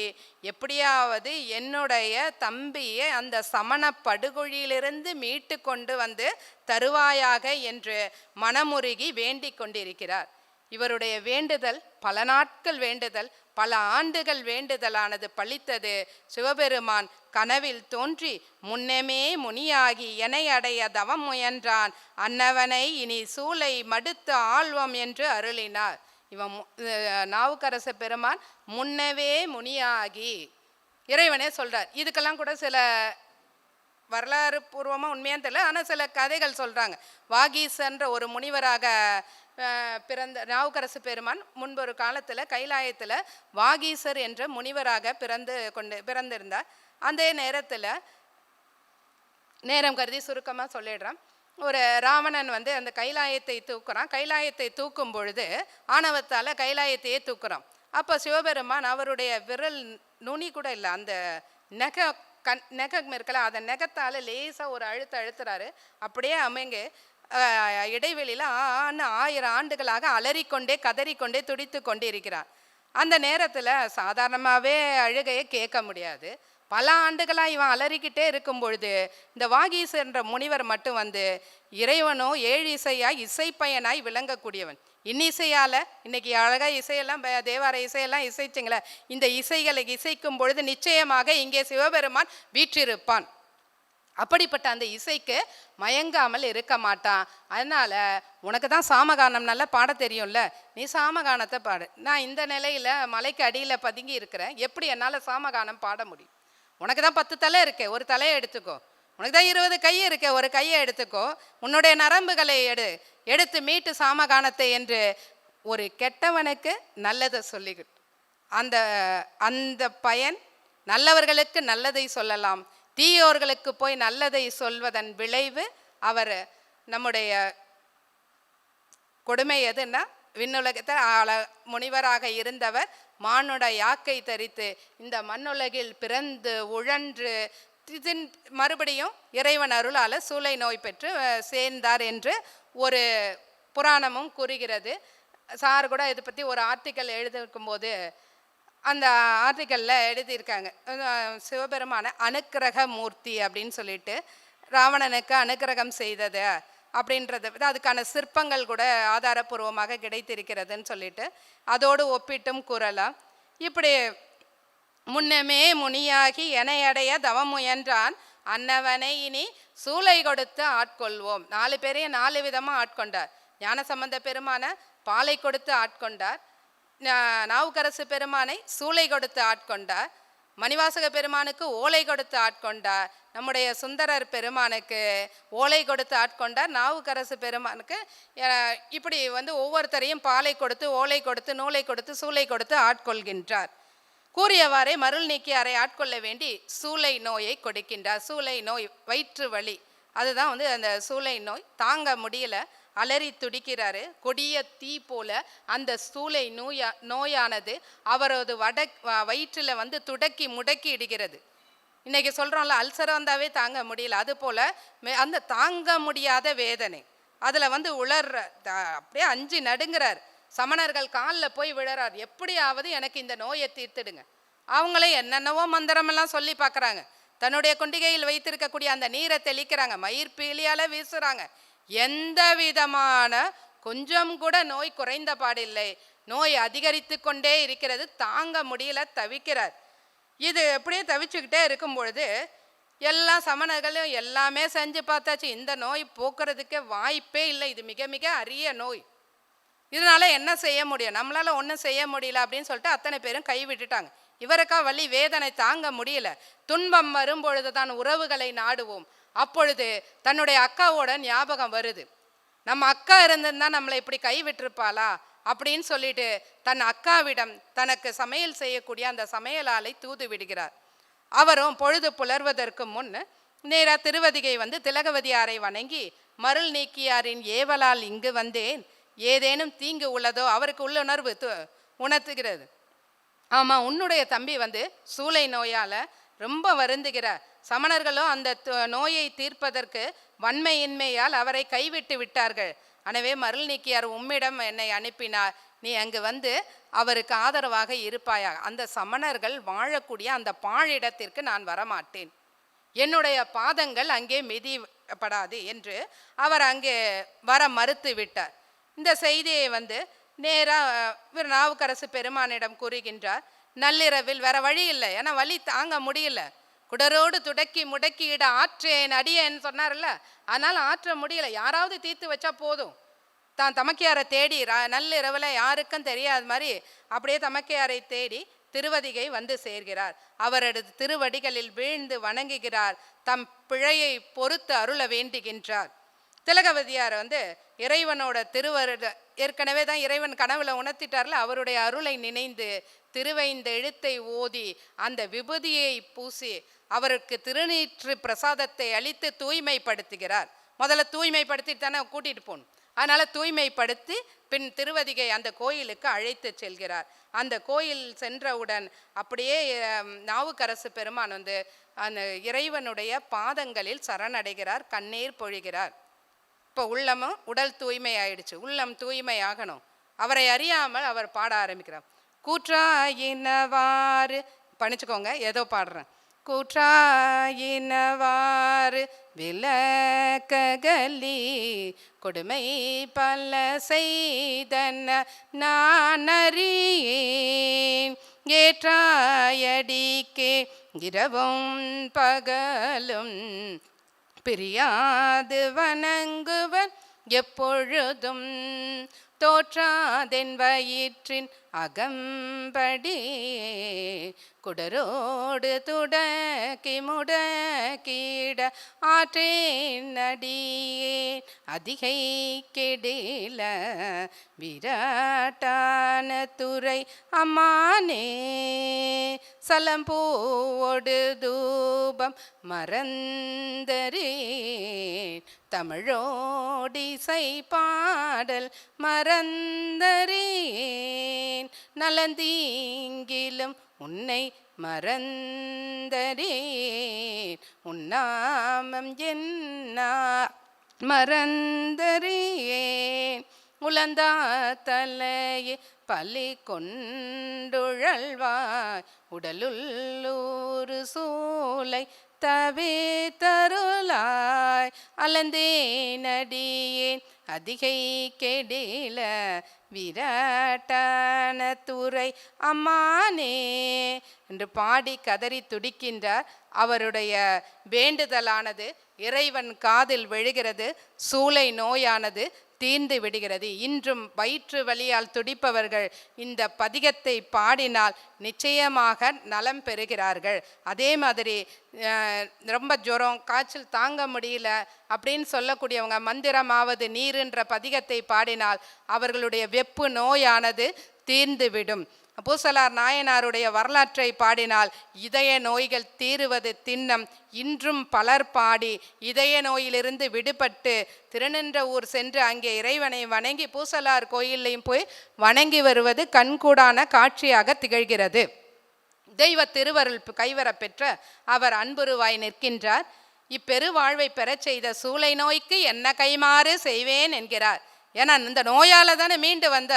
எப்படியாவது என்னுடைய தம்பியை அந்த சமண படுகொழியிலிருந்து மீட்டு கொண்டு வந்து தருவாயாக என்று மனமுருகி வேண்டிக் கொண்டிருக்கிறார். இவருடைய வேண்டுதல் பல நாட்கள் வேண்டுதல், பல ஆண்டுகள் வேண்டுதலானது பலித்தது. சிவபெருமான் கனவில் தோன்றி முன்னமே முனியாகி எனை அடைய தவம் முயன்றான், அன்னவனை இனி சூளை மடுத்து ஆழ்வம் என்று அருளினார். இவன் நாவுக்கரச பெருமான் முன்னவே முனியாகி இறைவனே சொல்றார். இதுக்கெல்லாம் கூட சில வரலாறு பூர்வமாக உண்மையாக தெரியல, ஆனால் சில கதைகள் சொல்கிறாங்க. வாகீசன்ற ஒரு முனிவராக பிறந்த நாவுக்கரசு பெருமான் முன்பொரு காலத்தில் கைலாயத்தில் வாகீசர் என்ற முனிவராக பிறந்திருந்தார். அந்த நேரத்தில் நேரம் கருதி சுருக்கமாக சொல்லிடுறான். ஒரு ராவணன் வந்து அந்த கைலாயத்தை தூக்குறான். கைலாயத்தை தூக்கும் பொழுது ஆணவத்தால் கைலாயத்தையே தூக்குறான். அப்போ சிவபெருமான் அவருடைய விரல் நுனி கூட இல்லை, அந்த நெகம் இருக்கல, அதை நெகத்தால் லேசாக ஒரு அழுத்துறாரு. அப்படியே அமைங்க இடைவெளியில் 1000 ஆண்டுகளாக அலறிக்கொண்டே கதறிக்கொண்டே துடித்து கொண்டே இருக்கிறார். அந்த நேரத்தில் சாதாரணமாகவே அழுகையை கேட்க முடியாது. பல ஆண்டுகளாக இவன் அலறிக்கிட்டே இருக்கும் பொழுது இந்த வாகீசன்ற முனிவர் மட்டும் வந்து இறைவனோ 7 இசையாய் இசைப்பயனாய் விளங்கக்கூடியவன். இன்னிசையால் இன்னைக்கு அழகாக இசையெல்லாம் தேவார இசையெல்லாம் இசைச்சிங்களே, இந்த இசைகளை இசைக்கும் பொழுது நிச்சயமாக இங்கே சிவபெருமான் வீற்றிருப்பான். அப்படிப்பட்ட அந்த இசைக்கு மயங்காமல் இருக்க மாட்டான். அதனால் உனக்கு தான் சாமகானம் நல்லா பாட தெரியும்ல, நீ சாமகானத்தை பாடு. நான் இந்த நிலையில் மலைக்கு அடியில் பதுங்கி இருக்கிறேன், எப்படி என்னால் சாமகானம் பாட முடியும்? உனக்கு தான் 10 தலை இருக்கே, ஒரு தலையை எடுத்துக்கோ. உனக்கு தான் 20 கை இருக்கே, ஒரு கையை எடுத்துக்கோ. உன்னுடைய நரம்புகளை எடுத்து மீட்டு சாமகானத்தை என்று ஒரு கெட்டவனுக்கு நல்லதை சொல்லிக்கிட்டு அந்த பயன் நல்லவர்களுக்கு நல்லதை சொல்லலாம், தீயோர்களுக்கு போய் நல்லதை சொல்வதன் விளைவு அவர் நம்முடைய கொடுமை எதுன்னா விண்ணுலகத்தை முனிவராக இருந்தவர் மானுட யாக்கை தரித்து இந்த மண்ணுலகில் பிறந்து உழன்று மறுபடியும் இறைவன் அருளால் சூளை நோய் பெற்று சேர்ந்தார் என்று ஒரு புராணமும் கூறுகிறது. சார் கூட இதை பற்றி ஒரு ஆர்டிக்கல் எழுதியிருக்கும் போது அந்த ஆர்டிக்கலில் எழுதியிருக்காங்க, சிவபெருமான அனுக்கிரக மூர்த்தி அப்படின்னு சொல்லிட்டு ராவணனுக்கு அனுக்கிரகம் செய்தது அப்படின்றத அதுக்கான சிற்பங்கள் கூட ஆதாரபூர்வமாக கிடைத்திருக்கிறதுன்னு சொல்லிட்டு அதோடு ஒப்பிட்டும் கூறலாம். இப்படி முன்னமே முனியாகி எனையடைய தவம் முயன்றான், அன்னவனை இனி சூளை கொடுத்து ஆட்கொள்வோம். 4 பேரையும் 4 விதமாக ஆட்கொண்டார். ஞானசம்பந்த பெருமான பாலை கொடுத்து ஆட்கொண்டார், நாவுக்கரசு பெருமானை சூளை கொடுத்து ஆட்கொண்டார், மணிவாசக பெருமானுக்கு ஓலை கொடுத்து ஆட்கொண்டார், நம்முடைய சுந்தரர் பெருமானுக்கு ஓலை கொடுத்து ஆட்கொண்டார், நாவுக்கரசு பெருமானுக்கு இப்படி ஒவ்வொருத்தரையும் பாலை கொடுத்து ஓலை கொடுத்து நூலை கொடுத்து சூளை கொடுத்து ஆட்கொள்கின்றார். கூறியவாறே மருள் நீக்கியாரை ஆட்கொள்ள வேண்டி சூளை நோயை கொடுக்கின்றார். சூளை நோய் வயிற்று வலி, அதுதான் அந்த சூளை நோய் தாங்க முடியல, அலறி துடிக்கிறாரு. கொடிய தீ போல அந்த சூளை நோயானது அவரது வயிற்றில் துடக்கி முடக்கி இடுகிறது. இன்னைக்கு சொல்கிறோம்ல, அல்சர் வந்தாவே தாங்க முடியல, அது போல் அந்த தாங்க முடியாத வேதனை அதில் உளர்ற அப்படியே அஞ்சு நடுங்கிறார். சமணர்கள் காலில் போய் விழறார், எப்படியாவது எனக்கு இந்த நோயை தீர்த்துடுங்க. அவங்களே என்னென்னவோ மந்திரமெல்லாம் சொல்லி பார்க்குறாங்க. தன்னுடைய கொண்டிகையில் வைத்திருக்கக்கூடிய அந்த நீரை தெளிக்கிறாங்க, மயிர் பீலியால் வீசுகிறாங்க. எந்த விதமான கொஞ்சம் கூட நோய் குறைந்த பாடில்லை, நோய் அதிகரித்து கொண்டே இருக்கிறது, தாங்க முடியல, தவிக்கிறார். இது எப்படியே தவிச்சுக்கிட்டே இருக்கும் பொழுது எல்லா சமணர்களும் எல்லாமே செஞ்சு பார்த்தாச்சு, இந்த நோய் போக்குறதுக்கே வாய்ப்பே இல்லை, இது மிக மிக அரிய நோய், இதனால என்ன செய்ய முடியும், நம்மளால ஒன்றும் செய்ய முடியல அப்படின்னு சொல்லிட்டு அத்தனை பேரும் கைவிட்டுட்டாங்க. இவருக்கா வலி வேதனை தாங்க முடியல. துன்பம் வரும் பொழுது தான் உறவுகளை நாடுவோம். அப்பொழுது தன்னுடைய அக்காவோட ஞாபகம் வருது, நம்ம அக்கா இருந்திருந்தா நம்மளை இப்படி கைவிட்டிருப்பாளா அப்படின்னு சொல்லிட்டு தன் அக்காவிடம் தனக்கு சமையல் செய்யக்கூடிய அந்த சமையலாலை தூது விடுகிறார். அவரும் பொழுது புலர்வதற்கு முன் நேராக திருவதிகை திலகவதியாரை வணங்கி, மருள் நீக்கியாரின் ஏவலால் இங்கு வந்தேன், ஏதேனும் தீங்கு உள்ளதோ அவருக்கு உள்ளுணர்வு உணர்த்துகிறது. ஆமாம், உன்னுடைய தம்பி சூளை நோயால் ரொம்ப வருந்துகிறார். சமணர்களும் அந்த நோயை தீர்ப்பதற்கு வன்மையின்மையால் அவரை கைவிட்டு விட்டார்கள். எனவே மருள் நீக்கியார் உம்மிடம் என்னை அனுப்பினார், நீ அங்கு அவருக்கு ஆதரவாக இருப்பாயா. அந்த சமணர்கள் வாழக்கூடிய அந்த பாழிடத்திற்கு நான் வரமாட்டேன், என்னுடைய பாதங்கள் அங்கே மிதிப்படாது என்று அவர் அங்கே வர மறுத்து விட்டார். இந்த செய்தியை நேராக நாவுக்கரசு பெருமானிடம் கூறுகின்றார். நள்ளிரவில் வேற வழி இல்லை, ஏன்னா வலி தாங்க முடியல, குடரோடு துடக்கி முடக்கியிட ஆற்றேன் அடியேன்னு சொன்னார்ல, அதனால் ஆற்ற முடியல, யாராவது தீர்த்து வச்சா போதும். தான் தமக்கையாரை தேடி நள்ளிரவில் யாருக்கும் தெரியாத மாதிரி அப்படியே தமக்கையாரை தேடி திருவதிகை சேர்கிறார். அவரது திருவடிகளில் வீழ்ந்து வணங்குகிறார், தம் பிழையை பொறுத்து அருள வேண்டுகின்றார். திலகவதியார் இறைவனோட ஏற்கனவே தான் இறைவன் கனவுல உணர்த்திட்டார்ல, அவருடைய அருளை நினைந்து திருவைந்த எழுத்தை ஓதி அந்த விபூதியை பூசி அவருக்கு திருநீற்று பிரசாதத்தை அளித்து தூய்மைப்படுத்துகிறார். முதல்ல தூய்மைப்படுத்திட்டு தானே கூட்டிட்டு போகணும், அதனால தூய்மைப்படுத்தி பின் திருவதிகை அந்த கோயிலுக்கு அழைத்து செல்கிறார். அந்த கோயில் சென்றவுடன் அப்படியே நாவுக்கரசு பெருமான் அந்த இறைவனுடைய பாதங்களில் சரணடைகிறார், கண்ணீர் பொழிகிறார். இப்போ உள்ளமும் உடல் தூய்மை ஆயிடுச்சு, உள்ளம் தூய்மை ஆகணும். அவரை அறியாமல் அவர் பாட ஆரம்பிக்கிறார். கூற்றாயினவாறு பணிச்சுக்கோங்க, ஏதோ பாடுறேன். கூற்றாயினவாறு விலக்ககலி கொடுமை பல செய்தன நான் அறியேன், ஏற்றாயடிக்கே இரவும் பகலும் பிரியாது வணங்குவன் எப்பொழுதும், தோற்றாதென் வயிற்றின் அகம்படி குடரோடு துடக்கி முடக்கிட ஆற்றேன் அடியேன் அதிகை கெடில விராட்டான துறை அம்மானே, சலம்பூவோடு தூபம் மறந்தரேன் தமிழோடிசை பாடல் மறந்தரேன், நலந்தீங்கிலும் உன்னை மறந்தரேன், உன்னாமம் என்னா மறந்தரேன், உலந்தா தலையே பலி கொண்டுழல்வாய் உடலுள்ளூறு சூளை தவே தருளாய், அலந்தேன் அடியேன் அதிகை கெடில விராட்டான துறை அம்மானே என்று பாடி கதறி துடிக்கின்றார். அவருடைய வேண்டுதலானது இறைவன் காதில் விழுகிறது. சூளை நோயானது தீர்ந்து விடுகிறது. இன்றும் வயிற்று வலியால் துடிப்பவர்கள் இந்த பதிகத்தை பாடினால் நிச்சயமாக நலம் பெறுகிறார்கள். அதே மாதிரி ரொம்ப ஜுரம் காய்ச்சல் தாங்க முடியல அப்படின்னு சொல்லக்கூடியவங்க மந்திரமாவது நீருன்ற பதிகத்தை பாடினால் அவர்களுடைய வெப்பு நோயானது தீர்ந்துவிடும். பூசலார் நாயனாருடைய வரலாற்றை பாடினால் இதய நோய்கள் தீருவது திண்ணம். இன்றும் பலர் பாடி இதய நோயிலிருந்து விடுபட்டு திருநின்றவூர் சென்று அங்கே இறைவனை வணங்கி பூசலார் கோயிலையும் போய் வணங்கி வருவது கண்கூடான காட்சியாக திகழ்கிறது. தெய்வ திருவருள் கைவர பெற்ற அவர் அன்புருவாய் நிற்கின்றார். இப்பெருவாழ்வை பெறச் செய்த சூளை நோய்க்கு என்ன கைமாறு செய்வேன் என்கிறார். ஏன்னா இந்த நோயால தானே மீண்டு வந்த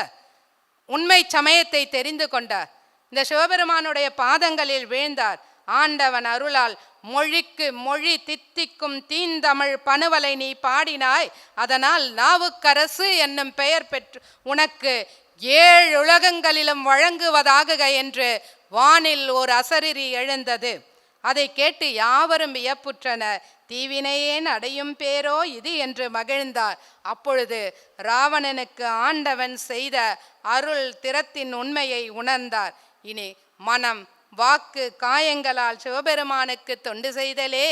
உண்மை சமயத்தை தெரிந்து கொண்டார். இந்த சிவபெருமானுடைய பாதங்களில் வீழ்ந்தார். ஆண்டவன் அருளால் மொழிக்கு மொழி தித்திக்கும் தீந்தமிழ் பணுவலை நீ பாடினாய், அதனால் நாவுக்கரசு என்னும் பெயர் பெற்று உனக்கு 7 உலகங்களிலும் வழங்குவதாக என்று வானில் ஓர் அசரீரி எழுந்தது. அதை கேட்டு யாவரும் வியப்புற்றனர். தீவினையேன் அடையும் பேரோ இது என்று மகிழ்ந்தார். அப்பொழுது ராவணனுக்கு ஆண்டவன் செய்த அருள் திறத்தின் உண்மையை உணர்ந்தார். இனி மனம் வாக்கு காயங்களால் சிவபெருமானுக்கு தொண்டு செய்தலே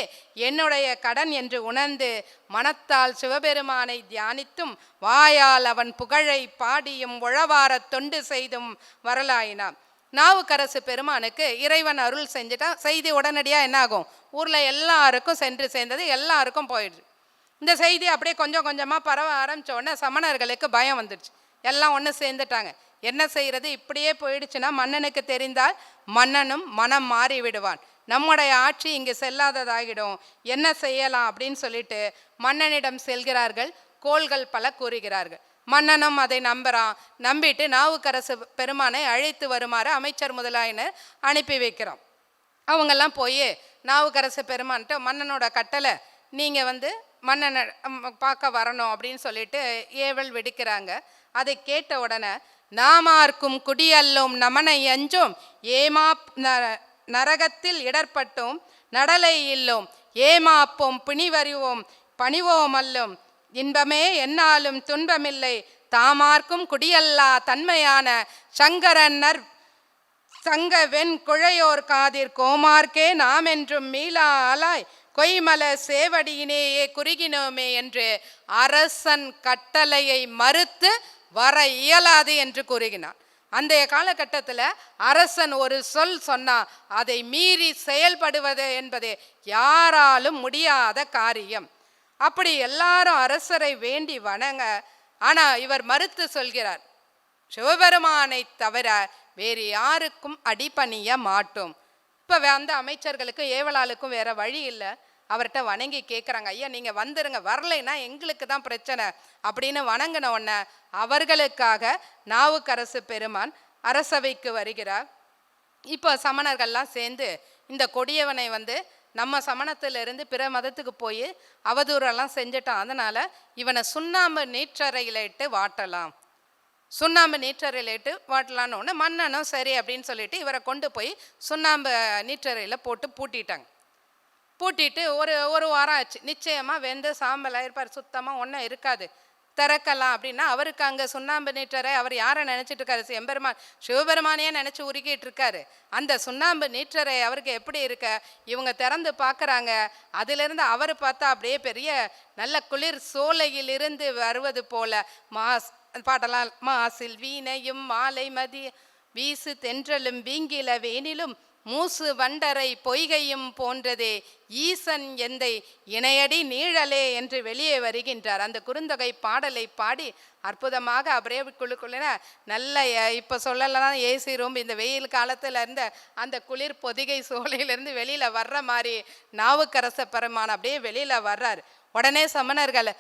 என்னுடைய கடன் என்று உணர்ந்து மனத்தால் சிவபெருமானை தியானித்தும் வாயால் அவன் புகழை பாடியும் உழவார தொண்டு செய்தும் வரலாயினான். நாவுக்கரசு பெருமானுக்கு இறைவன் அருள் செஞ்சுட்டா செய்தி உடனடியாக என்ன ஆகும்? ஊரில் எல்லாருக்கும் சென்று சேர்ந்தது, எல்லாருக்கும் போயிடுச்சு. இந்த செய்தி அப்படியே கொஞ்சம் கொஞ்சமாக பரவ ஆரம்பித்தோடனே சமணர்களுக்கு பயம் வந்துடுச்சு. எல்லாம் ஒன்று சேர்ந்துட்டாங்க. என்ன செய்கிறது? இப்படியே போயிடுச்சுன்னா மன்னனுக்கு தெரிந்தால் மன்னனும் மனம் மாறி விடுவான், நம்முடைய ஆட்சி இங்கே செல்லாததாகிடும், என்ன செய்யலாம் அப்படின்னு சொல்லிட்டு மன்னனிடம் செல்கிறார்கள். கோள்கள் பல கூறுகிறார்கள். மன்னனும் அதை நம்புகிறான். நம்பிட்டு நாவுக்கரசு பெருமானை அழைத்து வருமாறு அமைச்சர் முதலாயினர் அனுப்பி வைக்கிறோம். அவங்கெல்லாம் போய் நாவுக்கரசு பெருமான்ட்டு மன்னனோட கட்டளை, நீங்கள் மன்னனை பார்க்க வரணும் அப்படின்னு சொல்லிட்டு ஏவல் விடுக்கிறாங்க. அதை கேட்ட உடனே நாமார்க்கும் குடியல்லும் நமனை அஞ்சும் ஏமா நரகத்தில் இடர்பட்டோம் நடலை இல்லோம் ஏமாப்போம் பிணிவறிவோம் பணிவோம் அல்லோம் இன்பமே என்னாலும் துன்பமில்லை தாமார்க்கும் குடியல்லா தன்மையான சங்கரன்னர் சங்க வெண் குழையோர் காதிர் கோமார்க்கே நாம் என்றும் மீளா அலாய் கொய்மல சேவடியினேயே குறுகினோமே என்று அரசன் கட்டளையை மறுத்து வர இயலாது என்று கூறுகிறான். அந்த காலகட்டத்தில் அரசன் ஒரு சொல் சொன்னா அதை மீறி செயல்படுவது என்பது யாராலும் முடியாத காரியம். அப்படி எல்லாரும் அரசரை வேண்டி வணங்க, ஆனால் இவர் மறுத்து சொல்கிறார், சிவபெருமானை தவிர வேறு யாருக்கும் அடிபணிய மாட்டோம். இப்போ அந்த அமைச்சர்களுக்கும் ஏவலாளுக்கும் வேற வழி இல்லை. அவர்கிட்ட வணங்கி கேட்குறாங்க, ஐயா நீங்கள் வந்துருங்க, வரலைன்னா எங்களுக்கு தான் பிரச்சனை அப்படின்னு வணங்கின உடனே அவர்களுக்காக நாவுக்கரசு பெருமான் அரசவைக்கு வருகிறார். இப்போ சமணர்கள்லாம் சேர்ந்து இந்த கொடியவனை நம்ம சமணத்திலிருந்து பிற மதத்துக்கு போய் அவதூறெல்லாம் செஞ்சிட்டான், அதனால் இவனை சுண்ணாம்பு நீற்றறையில் இட்டு வாட்டலாம், சுண்ணாம்பு நீற்றறையில் இட்டு வாட்டலான்னு ஒன்று மன்னனும் சரி அப்படின்னு சொல்லிட்டு இவரை கொண்டு போய் சுண்ணாம்பு நீற்றறையில் போட்டு பூட்டிட்டாங்க. பூட்டிட்டு ஒரு வாரம் ஆச்சு. நிச்சயமாக வெந்து சாம்பலாக இருப்பார், சுத்தமாக ஒன்றும் இருக்காது, திறக்கலாம் அப்படின்னா அவருக்கு அங்கே சுண்ணாம்பு நீற்றறை அவர் யாரை நினச்சிட்டு இருக்காரு? எம்பெருமான் சிவபெருமானையே நினச்சி உருக்கிட்டு இருக்காரு. அந்த சுண்ணாம்பு நீற்றறை அவருக்கு எப்படி இருக்க? இவங்க திறந்து பார்க்குறாங்க. அதிலிருந்து அவர் பார்த்தா அப்படியே பெரிய நல்ல குளிர் சோலையிலிருந்து வருவது போல பாடலாம். மாசில் வீணையும் மாலை மதி வீசு தென்றலும் வீங்கில வேனிலும் மூசு வண்டரை பொய்கையும் போன்றதே ஈசன் எந்தை இணையடி நீழலே என்று வெளியே வருகின்றார். அந்த குறுந்தொகை பாடலை பாடி அற்புதமாக அப்படியே குழுக்குள்ள நல்ல இப்போ சொல்லலாம் ஏசி ரூம், இந்த வெயில் காலத்தில் இருந்த அந்த குளிர் பொதிகை சோலையிலேருந்து வெளியில் வர்ற மாதிரி நாவுக்கரச பெருமான் அப்படியே வெளியில் வர்றார். உடனே சமணர்கள்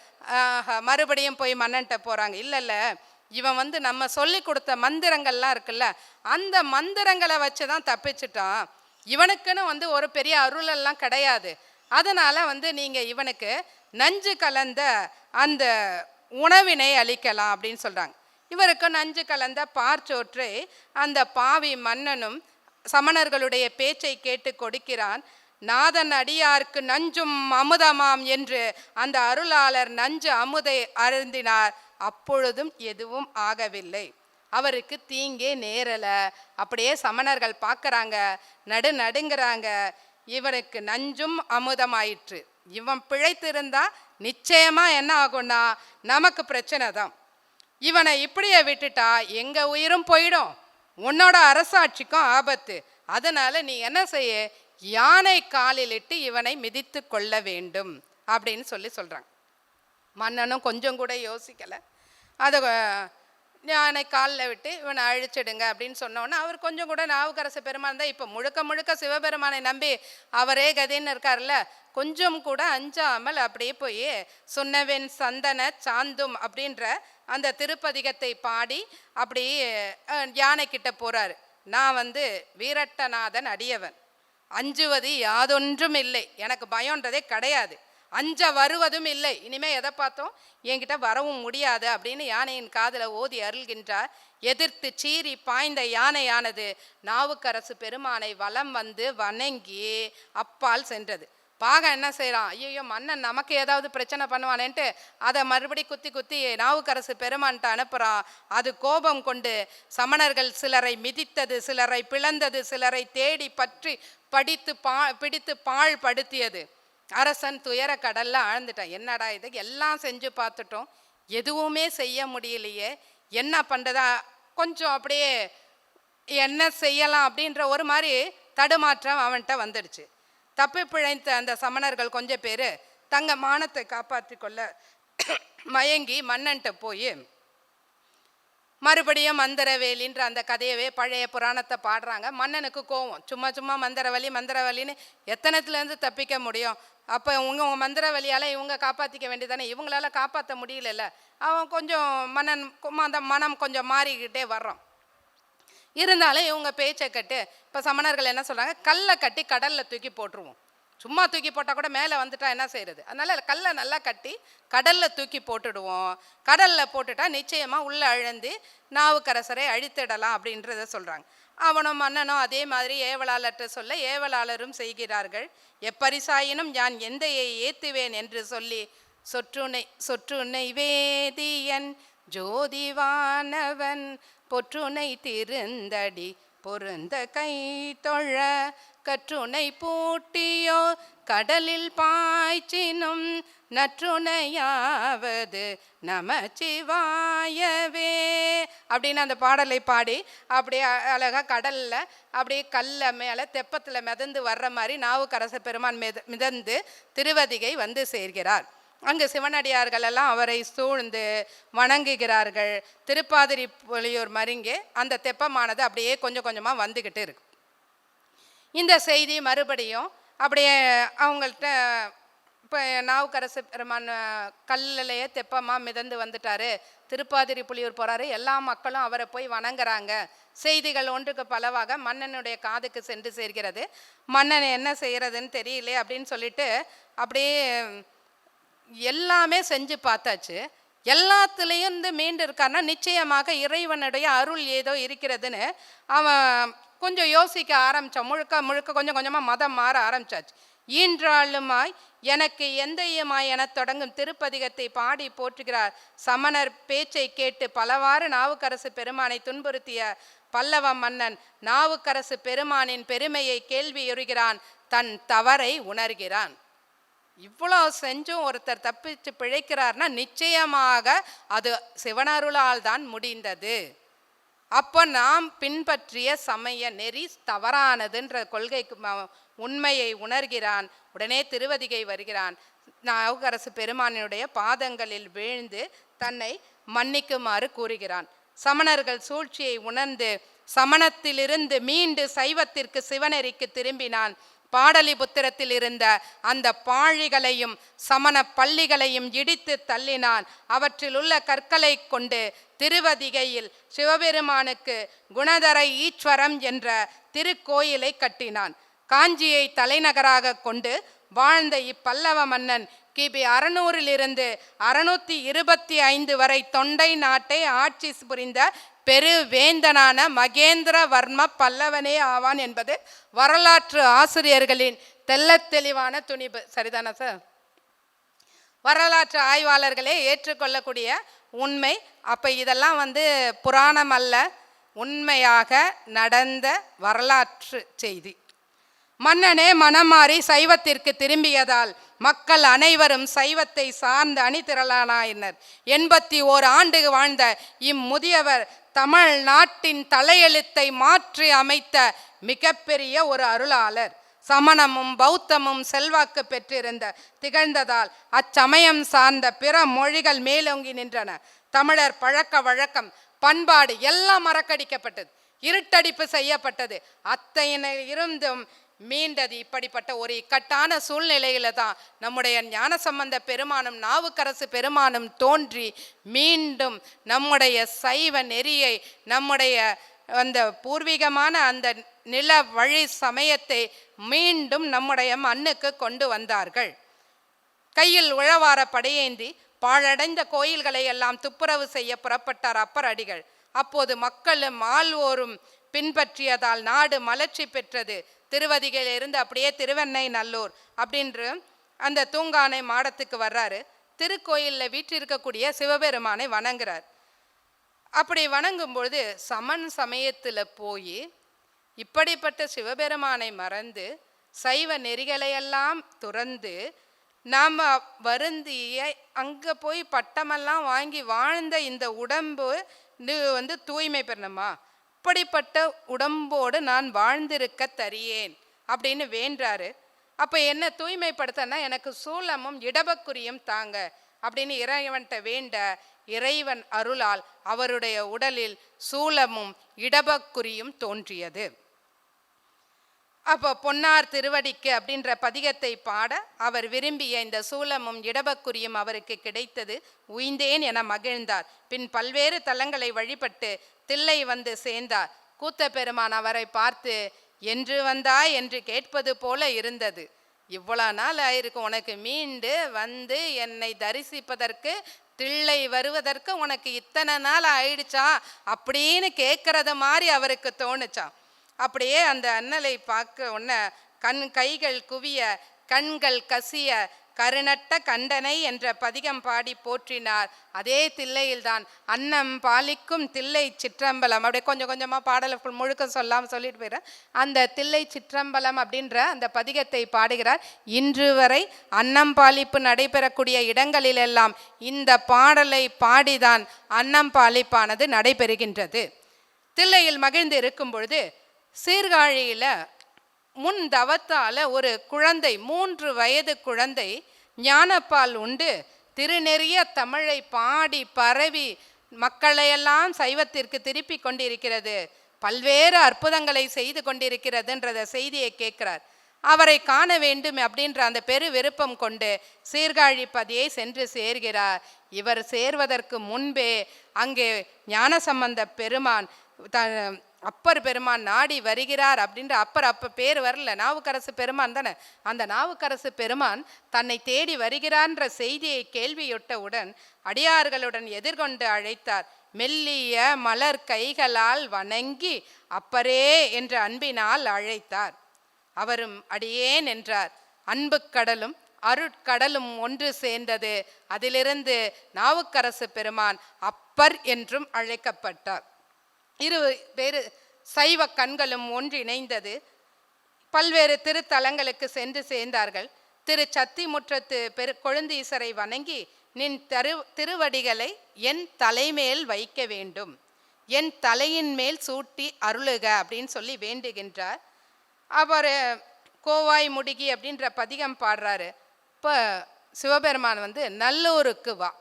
மறுபடியும் போய் மன்னன்ட்ட போகிறாங்க. இல்லை இவன் நம்ம சொல்லி கொடுத்த மந்திரங்கள்லாம் இருக்குல்ல, அந்த மந்திரங்களை வச்சு தான் தப்பிச்சிட்டான், இவனுக்குன்னு ஒரு பெரிய அருளெல்லாம் கிடையாது, அதனால் நீங்கள் இவனுக்கு நஞ்சு கலந்த அந்த உணவினை அளிக்கலாம் அப்படின்னு சொல்கிறாங்க. இவருக்கு நஞ்சு கலந்த பார்ச்சோற்றை அந்த பாவி மன்னனும் சமணர்களுடைய பேச்சை கேட்டு கொடுக்கிறான். நாதன் அடியார்க்கு நஞ்சும் அமுதமாம் என்று அந்த அருளாளர் நஞ்சு அமுதை அருந்தினார். அப்பொழுதும் எதுவும் ஆகவில்லை, அவருக்கு தீங்கே நேரலை. அப்படியே சமணர்கள் பார்க்குறாங்க, நடுங்கிறாங்க. இவனுக்கு நஞ்சும் அமுதமாயிற்று. இவன் பிழைத்திருந்தா நிச்சயமா என்ன ஆகும்னா நமக்கு பிரச்சனை தான். இவனை இப்படியே விட்டுட்டா எங்க உயிரும் போயிடும், உன்னோட அரசாட்சிக்கும் ஆபத்து. அதனால நீ என்ன செய்ய, யானை காலிலிட்டு இவனை மிதித்து கொள்ள வேண்டும் அப்படின்னு சொல்றாங்க. மன்னனும் கொஞ்சம் கூட யோசிக்கலை. அதை யானை காலில் விட்டு இவனை அழிச்சிடுங்க அப்படின்னு சொன்னோன்னே அவர் கொஞ்சம் கூட நாவுக்கரசு பெருமான் தான் இப்போ முழுக்க சிவபெருமானை நம்பி அவரே கதின்னு இருக்கார்ல, கொஞ்சம் கூட அஞ்சாமல் அப்படியே போய் சுன்னவென் சந்தன சாந்தும் அப்படின்ற அந்த திருப்பதிகத்தை பாடி அப்படியே யானைக்கிட்ட போகிறாரு. நான் வீரட்டநாதன் அடியவன், அஞ்சுவது யாதொன்றும் இல்லை, எனக்கு பயம்ன்றதே கிடையாது, அஞ்ச வருவதும் இல்லை, இனிமே எதை பார்த்தோம் என்கிட்ட வரவும் முடியாது அப்படின்னு யானையின் காதில் ஓதி அருள்கின்றார். எதிர்த்து சீறி பாய்ந்த யானையானது நாவுக்கரசு பெருமானை வலம் வணங்கி அப்பால் சென்றது. பாகம் என்ன செய்கிறான், ஐயோ மன்னன் நமக்கு ஏதாவது பிரச்சனை பண்ணுவானேன்ட்டு அதை மறுபடி குத்தி நாவுக்கரசு பெருமான்ட்டு அனுப்புகிறான். அது கோபம் கொண்டு சமணர்கள் சிலரை மிதித்தது, சிலரை பிளந்தது, சிலரை தேடி பற்றி பிடித்து பாழ் படுத்தியது. அரசன் துயர கடல்ல ஆழ்ந்துட்டான். என்னடா இது, எல்லாம் செஞ்சு பார்த்துட்டோம், எதுவுமே செய்ய முடியலையே, என்ன பண்ணுறதா, கொஞ்சம் அப்படியே என்ன செய்யலாம் அப்படின்ற ஒரு மாதிரி தடுமாற்றம் அவன்கிட்ட வந்துடுச்சு. தப்பி பிழைத்த அந்த சமணர்கள் கொஞ்சம் பேர் தங்க மானத்தை காப்பாற்றி கொள்ள மயங்கி மன்னன்ட்ட போய் மறுபடியும் மந்திரவேலின்ற அந்த கதையவே பழைய புராணத்தை பாடுறாங்க. மன்னனுக்கு கோவம், சும்மா மந்திரவலின்னு எத்தனத்துலேருந்து தப்பிக்க முடியும், அப்போ உங்கள் மந்திரவலியால் இவங்க காப்பாற்றிக்க வேண்டியதானே, இவங்களால காப்பாற்ற முடியலல்ல. அவன் கொஞ்சம் மனம் கொஞ்சம் மாறிக்கிட்டே வர்றான். இருந்தாலும் இவங்க பேச்சை கட்டு இப்போ சமணர்கள் என்ன சொல்கிறாங்க, கல்லை கட்டி கடலில் தூக்கி போட்டுருவோம், சும்மா தூக்கி போட்டால் கூட மேலே வந்துட்டா என்ன செய்கிறது, அதனால் கல்லை நல்லா கட்டி கடலில் தூக்கி போட்டுடுவோம், கடலில் போட்டுட்டா நிச்சயமாக உள்ளே அழுந்தி நாவுக்கரசரை அழித்திடலாம் அப்படின்றத சொல்கிறாங்க. அவனும் மன்னனும் அதே மாதிரி ஏவலாளர்கிட்ட சொல்ல ஏவலாளரும் செய்கிறார்கள். எப்பரிசாயினும் யான் எந்தையை ஏத்துவேன் என்று சொல்லி சொற்றுனை வேதியன் ஜோதிவானவன் பொற்றுனை திருந்தடி பொருந்த கை தொழ கற்றுனை பூட்டியோ கடலில் பாய்ச்சினும் நற்றுணையாவது நமச்சிவாயவே அப்படின்னு அந்த பாடலை பாடி அப்படியே அழகாக கடலில் அப்படியே கல்ல மேலே தெப்பத்தில் மிதந்து வர்ற மாதிரி நாவுக்கரசு பெருமான் மிதந்து திருவதிகை சேர்கிறார். அங்கு சிவனடியார்கள் எல்லாம் அவரை சூழ்ந்து வணங்குகிறார்கள். திருப்பாதிரி புலியூர் மருங்கே அந்த தெப்பமானது அப்படியே கொஞ்சமாக வந்துக்கிட்டு இருக்கு. இந்த செய்தி மறுபடியும் அப்படியே அவங்கள்ட்ட இப்போ நாவுக்கரசு பெருமான் கல்லையே தெப்பமாக மிதந்து வந்துட்டாரு, திருப்பாதிரி புலியூர் போகிறாரு, எல்லா மக்களும் அவரை போய் வணங்குறாங்க. செய்திகள் ஒன்றுக்கு பலவாக மன்னனுடைய காதுக்கு சென்று சேர்கிறது. மன்னன் என்ன செய்கிறதுன்னு தெரியல அப்படின்னு சொல்லிட்டு அப்படியே எல்லாமே செஞ்சு பார்த்தாச்சு, எல்லாத்துலேயும் மீண்டு இருக்காருன்னா நிச்சயமாக இறைவனுடைய அருள் ஏதோ இருக்கிறதுன்னு அவன் கொஞ்சம் யோசிக்க ஆரம்பித்தான். முழுக்க கொஞ்சமாக மதம் மாற ஆரம்பிச்சாச்சு. ஈன்றாளுமாய் எனக்கு எந்தையுமாய் என தொடங்கும் திருப்பதிகத்தை பாடி போற்றுகிறார். சமணர் பேச்சை கேட்டு பலவாறு நாவுக்கரசு பெருமானை துன்புறுத்திய பல்லவ மன்னன் நாவுக்கரசு பெருமானின் பெருமையை கேள்வியுறுகிறான், தன் தவறை உணர்கிறான். இவ்வளோ செஞ்சும் ஒருத்தர் தப்பிச்சு பிழைக்கிறார்னா நிச்சயமாக அது சிவனருளால் தான் முடிந்தது. அப்போ நாம் பின்பற்றிய சமய நெறி தவறானதுன்ற கொள்கைக்கு உண்மையை உணர்கிறான். உடனே திருவதிகை வருகிறான். நாவுக்கரசு பெருமானுடைய பாதங்களில் வீழ்ந்து தன்னை மன்னிக்குமாறு கூறுகிறான். சமணர்கள் சூழ்ச்சியை உணர்ந்து சமணத்திலிருந்து மீண்டு சைவத்திற்கு சிவநெறிக்கு திரும்பினான். பாடலிபுத்திரத்தில் இருந்த அந்த பாழிகளையும் சமண பள்ளிகளையும் இடித்து தள்ளினான். அவற்றில் உள்ள கற்களை கொண்டு திருவதிகையில் சிவபெருமானுக்கு குணதர ஈஸ்வரம் என்ற திருக்கோயிலை கட்டினான். காஞ்சியை தலைநகராக கொண்டு வாழ்ந்த இப்பல்லவ மன்னன் கிபி 600 625 வரை தொண்டை நாட்டை ஆட்சி புரிந்த பெருவேந்தனான மகேந்திரவர்ம பல்லவனே ஆவான் என்பது வரலாற்று ஆசிரியர்களின் தெள்ளத் தெளிவான துணிவு. சரிதானா சார்? வரலாற்று ஆய்வாளர்களே ஏற்றுக்கொள்ளக்கூடிய உண்மை. அப்போ இதெல்லாம் புராணம் அல்ல, உண்மையாக நடந்த வரலாற்று செய்தி. மன்னனே மனம் மாறி சைவத்திற்கு திரும்பியதால் மக்கள் அனைவரும் சைவத்தை சார்ந்த அணிதிரளானாயினர். 81 ஆண்டு வாழ்ந்த இம்முதியவர் தமிழ் நாட்டின் தலையெழுத்தை மாற்றி அமைத்த மிகப்பெரிய ஒரு அருளாளர். சமணமும் பௌத்தமும் செல்வாக்கு பெற்றிருந்த திகழ்ந்ததால் அச்சமயம் சார்ந்த பிற மொழிகள் மேலோங்கி நின்றன. தமிழர் பழக்க வழக்கம் பண்பாடு எல்லாம் மறக்கடிக்கப்பட்டது, இருட்டடிப்பு செய்யப்பட்டது. அத்தனை இருந்தும் மீண்டது. இப்படிப்பட்ட ஒரு இக்கட்டான சூழ்நிலையில தான் நம்முடைய ஞானசம்பந்த பெருமானும் நாவுக்கரசு பெருமானும் தோன்றி மீண்டும் நம்முடைய சைவ நெறியை, நம்முடைய அந்த பூர்வீகமான அந்த நில வழி சமயத்தை மீண்டும் நம்முடைய மண்ணுக்கு கொண்டு வந்தார்கள். கையில் உழவார படையேந்தி பாழடைந்த கோயில்களை எல்லாம் துப்புரவு செய்ய புறப்பட்டார் அப்பர் அடிகள். அப்போது மக்களும் ஆள்வோரும் பின்பற்றியதால் நாடு மலர்ச்சி பெற்றது. திருவதிகையிலிருந்து அப்படியே திருவெண்ணை நல்லூர் அப்படின்ற அந்த தூங்கானை மாடத்துக்கு வர்றாரு. திருக்கோயிலில் வீற்றிருக்கக்கூடிய சிவபெருமானை வணங்குறார். அப்படி வணங்கும் பொழுது சமன் சமயத்தில் போய் இப்படிப்பட்ட சிவபெருமானை மறந்து சைவ நெறிகளையெல்லாம் துறந்து நாம் வருந்திய அங்கே போய் பட்டமெல்லாம் வாங்கி வாழ்ந்த இந்த உடம்பு தூய்மை பெறணுமா? இப்படிப்பட்ட உடம்போடு நான் வாழ்ந்திருக்க தரியேன் அப்படின்னு வேண்டாரு. அப்போ என்ன தூய்மைப்படுத்தனா எனக்கு சூலமும் இடபக்குரியும் தாங்க அப்படின்னு இறைவன்கிட்ட வேண்ட இறைவன் அருளால் அவருடைய உடலில் சூலமும் இடபக்குரியும் தோன்றியது. அப்போ பொன்னார் திருவடிக்கு அப்படின்ற பதிகத்தை பாட அவர் விரும்பிய இந்த சூலமும் இடபக்குரியும் அவருக்கு கிடைத்தது. உய்ந்தேன் என மகிழ்ந்தார். பின் பல்வேறு தலங்களை வழிபட்டு தில்லை சேர்ந்தார். கூத்த பெருமான் அவரை பார்த்து என்று வந்தாய் என்று கேட்பது போல இருந்தது. இவ்வளோ நாள் ஆயிருக்கு உனக்கு மீண்டு என்னை தரிசிப்பதற்கு, தில்லை வருவதற்கு உனக்கு இத்தனை நாள் ஆயிடுச்சா அப்படின்னு கேட்கறது மாதிரி அவருக்கு தோணுச்சான். அப்படியே அந்த அண்ணலை பார்க்க உடனே கைகள் குவிய, கண்கள் கசிய, கருணட்ட கண்டனை என்ற பதிகம் பாடி போற்றினார். அதே தில்லையில்தான் அன்னம் பாலிக்கும் தில்லை சிற்றம்பலம். அப்படியே கொஞ்சம் கொஞ்சமாக பாடலை முழுக்க சொல்லாமல் சொல்லிட்டு போயிடுறேன். அந்த தில்லை சிற்றம்பலம் அப்படின்ற அந்த பதிகத்தை பாடுகிறார். இன்று வரை அன்னம் பாலிப்பு நடைபெறக்கூடிய இடங்களிலெல்லாம் இந்த பாடலை பாடிதான் அன்னம் பாலிப்பானது நடைபெறுகின்றது. தில்லையில் மகிழ்ந்து இருக்கும் பொழுது சீர்காழியில் முன் தவத்தால் ஒரு குழந்தை, 3 வயது குழந்தை ஞானப்பால் உண்டு திருநெறிய தமிழை பாடி பரவி மக்களையெல்லாம் சைவத்திற்கு திருப்பி கொண்டிருக்கிறது, பல்வேறு அற்புதங்களை செய்து கொண்டிருக்கிறதுன்ற செய்தியை கேட்கிறார். அவரை காண வேண்டும் அப்படின்ற அந்த பெரு விருப்பம் கொண்டு சீர்காழி பதியை சென்று சேர்கிறார். இவர் சேர்வதற்கு முன்பே அங்கே ஞானசம்பந்த பெருமான் அப்பர் பெருமான் நாடி வருகிறார் அப்படின்ற அப்ப பேர் வரல, நாவுக்கரசு பெருமான் தானே. அந்த நாவுக்கரசு பெருமான் தன்னை தேடி வருகிறான்ற செய்தியை கேள்வியுட்டவுடன் அடியார்களுடன் எதிர்கொண்டு அழைத்தார். மெல்லிய மலர் கைகளால் வணங்கி அப்பரே என்ற அன்பினால் அழைத்தார். அவரும் அடியேன் என்றார். அன்பு கடலும் அருட்கடலும் ஒன்று சேர்ந்தது. அதிலிருந்து நாவுக்கரசு பெருமான் அப்பர் என்றும் அழைக்கப்பட்டார். வேறு சைவ கண்களும் ஒன்றிணைந்தது. பல்வேறு திருத்தலங்களுக்கு சென்று சேர்ந்தார்கள். திரு சத்திமுற்றத்து கொழுந்தீசரை வணங்கி நின் திருவடிகளை என் தலைமேல் வைக்க வேண்டும், என் தலையின் மேல் சூட்டி அருளுக அப்படின்னு சொல்லி வேண்டுகின்றார். அவர் கோவாய் முடுகி அப்படின்ற பதிகம் பாடுறாரு. இப்போ சிவபெருமான் நல்லூருக்கு வா,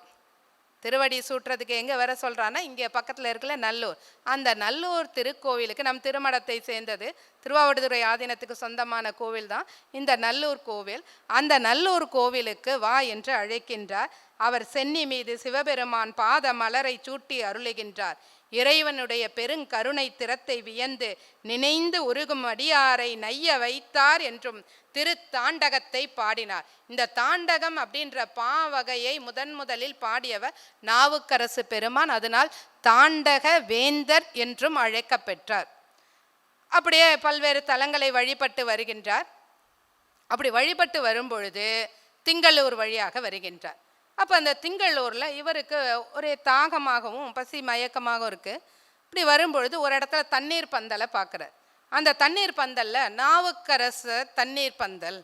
திருவடி சூட்டுறதுக்கு எங்கே வர சொல்கிறான்னா இங்கே பக்கத்தில் இருக்கல நல்லூர். அந்த நல்லூர் திருக்கோவிலுக்கு, நம் திருமடத்தை சேர்ந்தது திருவாவடுதுறை ஆதீனத்துக்கு சொந்தமான கோவில் தான் இந்த நல்லூர் கோவில். அந்த நல்லூர் கோவிலுக்கு வா என்று அழைக்கின்றார். அவர் சென்னி மீது சிவபெருமான் பாத மலரை சூட்டி அருளுகின்றார். இறைவனுடைய பெருங்கருணை திறத்தை வியந்து நினைந்து உருகும் அடியாரை நைய வைத்தார் என்றும் திருத்தாண்டகத்தை பாடினார். இந்த தாண்டகம் அப்படின்ற பாவகையை முதலில் பாடியவர் நாவுக்கரசு பெருமான். அதனால் தாண்டக வேந்தர் என்றும் அழைக்கப்பெற்றார். அப்படியே பல்வேறு தலங்களை வழிபட்டு வருகின்றார். அப்படி வழிபட்டு வரும்பொழுது திங்களூர் வழியாக வருகின்றார். அப்போ அந்த திங்களூரில் இவருக்கு ஒரே தாகமாகவும் பசி மயக்கமாகவும் இருக்குது. இப்படி வரும்பொழுது ஒரு இடத்துல தண்ணீர் பந்தலை பார்க்குறார். அந்த தண்ணீர் பந்தலில் நாவுக்கரசு தண்ணீர் பந்தல்,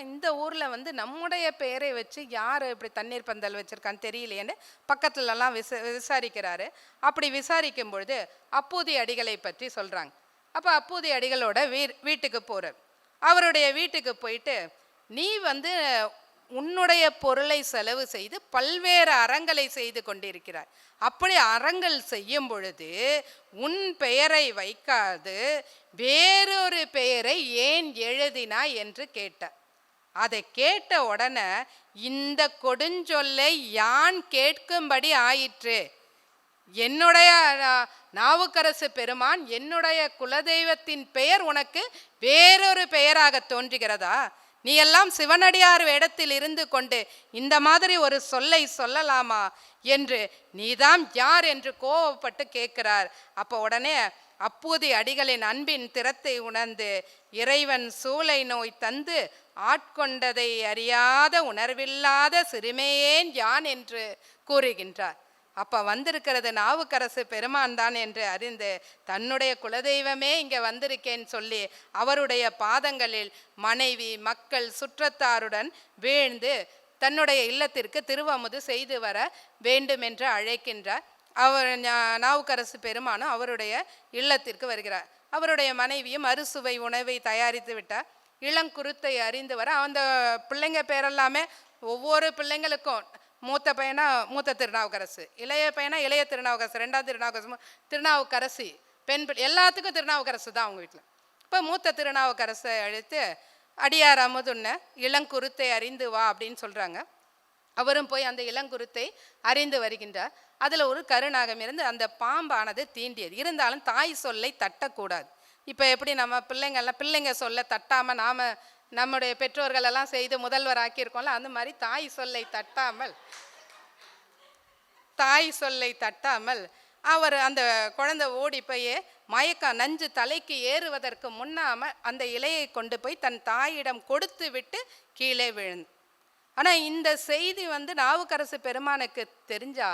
இந்த ஊரில் நம்முடைய பெயரை வச்சு யார் இப்படி தண்ணீர் பந்தல் வச்சுருக்கான்னு தெரியலையேன்னு பக்கத்துலலாம் விசாரிக்கிறாரு. அப்படி விசாரிக்கும் பொழுது அப்பூதி அடிகளை பற்றி சொல்கிறாங்க. அப்போ அப்பூதி அடிகளோட வீட்டுக்கு போகிறார். அவருடைய வீட்டுக்கு போயிட்டு, நீ உன்னுடைய பொருளை செலவு செய்து பல்வேறு அறங்களை செய்து கொண்டிருக்கிறாய். அப்படி அறங்கள் செய்யும் பொழுது உன் பெயரை வைக்காது வேறொரு பெயரை ஏன் எழுதினாய் என்று கேட்டார். அதை கேட்ட உடனே, இந்த கொடுஞ்சொல்லை யான் கேட்கும்படி ஆயிற்று. என்னுடைய நாவுக்கரசு பெருமான், என்னுடைய குலதெய்வத்தின் பெயர் உனக்கு வேறொரு பெயராக தோன்றுகிறதா? நீ எல்லாம் சிவனடியார் வேடத்தில் இருந்து கொண்டு இந்த மாதிரி ஒரு சொல்லை சொல்லலாமா என்று நீதான் யார் என்று கோபப்பட்டு கேட்கிறார். அப்போ உடனே அப்பூதி அடிகளின் அன்பின் திறத்தை உணர்ந்து இறைவன் சூளை நோய் தந்து ஆட்கொண்டதை அறியாத உணர்வில்லாத சிறுமையேன் யான் என்று கூறுகின்றார். அப்போ வந்திருக்கிறது நாவுக்கரசு பெருமான் தான் என்று அறிந்து தன்னுடைய குலதெய்வமே இங்கே வந்திருக்கேன்னு சொல்லி அவருடைய பாதங்களில் மனைவி மக்கள் சுற்றத்தாருடன் வீழ்ந்து தன்னுடைய இல்லத்திற்கு திருவமுது செய்து வர வேண்டும் என்று அழைக்கின்றார். அவர் நாவுக்கரசு பெருமானும் அவருடைய இல்லத்திற்கு வருகிறார். அவருடைய மனைவியும் அறுசுவை உணவை தயாரித்து விட்டார். இளங்குருத்தை அறிந்து வர அந்த பிள்ளைங்க பேரெல்லாமே ஒவ்வொரு பிள்ளைங்களுக்கும் மூத்த பையனா மூத்த திருநாவுக்கரசு, இளைய பையனா இளைய திருநாவுக்கரசு, ரெண்டாவது திருநாவுக்கரசி, பெண் எல்லாத்துக்கும் திருநாவுக்கரசு தான் அவங்க வீட்டில். இப்போ மூத்த திருநாவுக்கரசை அழைத்து அடியார் அமுதுன்ன இளங்குருத்தை அறிந்து வா அப்படின்னு சொல்கிறாங்க. அவரும் போய் அந்த இளங்குருத்தை அறிந்து வருகின்றார். அதில் ஒரு கருநாகம் இருந்து அந்த பாம்பானது தீண்டியது. இருந்தாலும் தாய் சொல்லை தட்டக்கூடாது. இப்போ எப்படி நம்ம பிள்ளைங்க சொல்ல தட்டாமல் நாம் நம்முடைய பெற்றோர்களெல்லாம் செய்து முதல்வர் ஆக்கியிருக்கோம்ல, அந்த மாதிரி தாய் சொல்லை தட்டாமல் அவர் அந்த குழந்தை ஓடி போய் மயக்கம் நஞ்சு தலைக்கு ஏறுவதற்கு முன்னாமல் அந்த இலையை கொண்டு போய் தன் தாயிடம் கொடுத்து விட்டு கீழே விழுந்து. ஆனால் இந்த செய்தி நாவுக்கரசு பெருமானுக்கு தெரிஞ்சா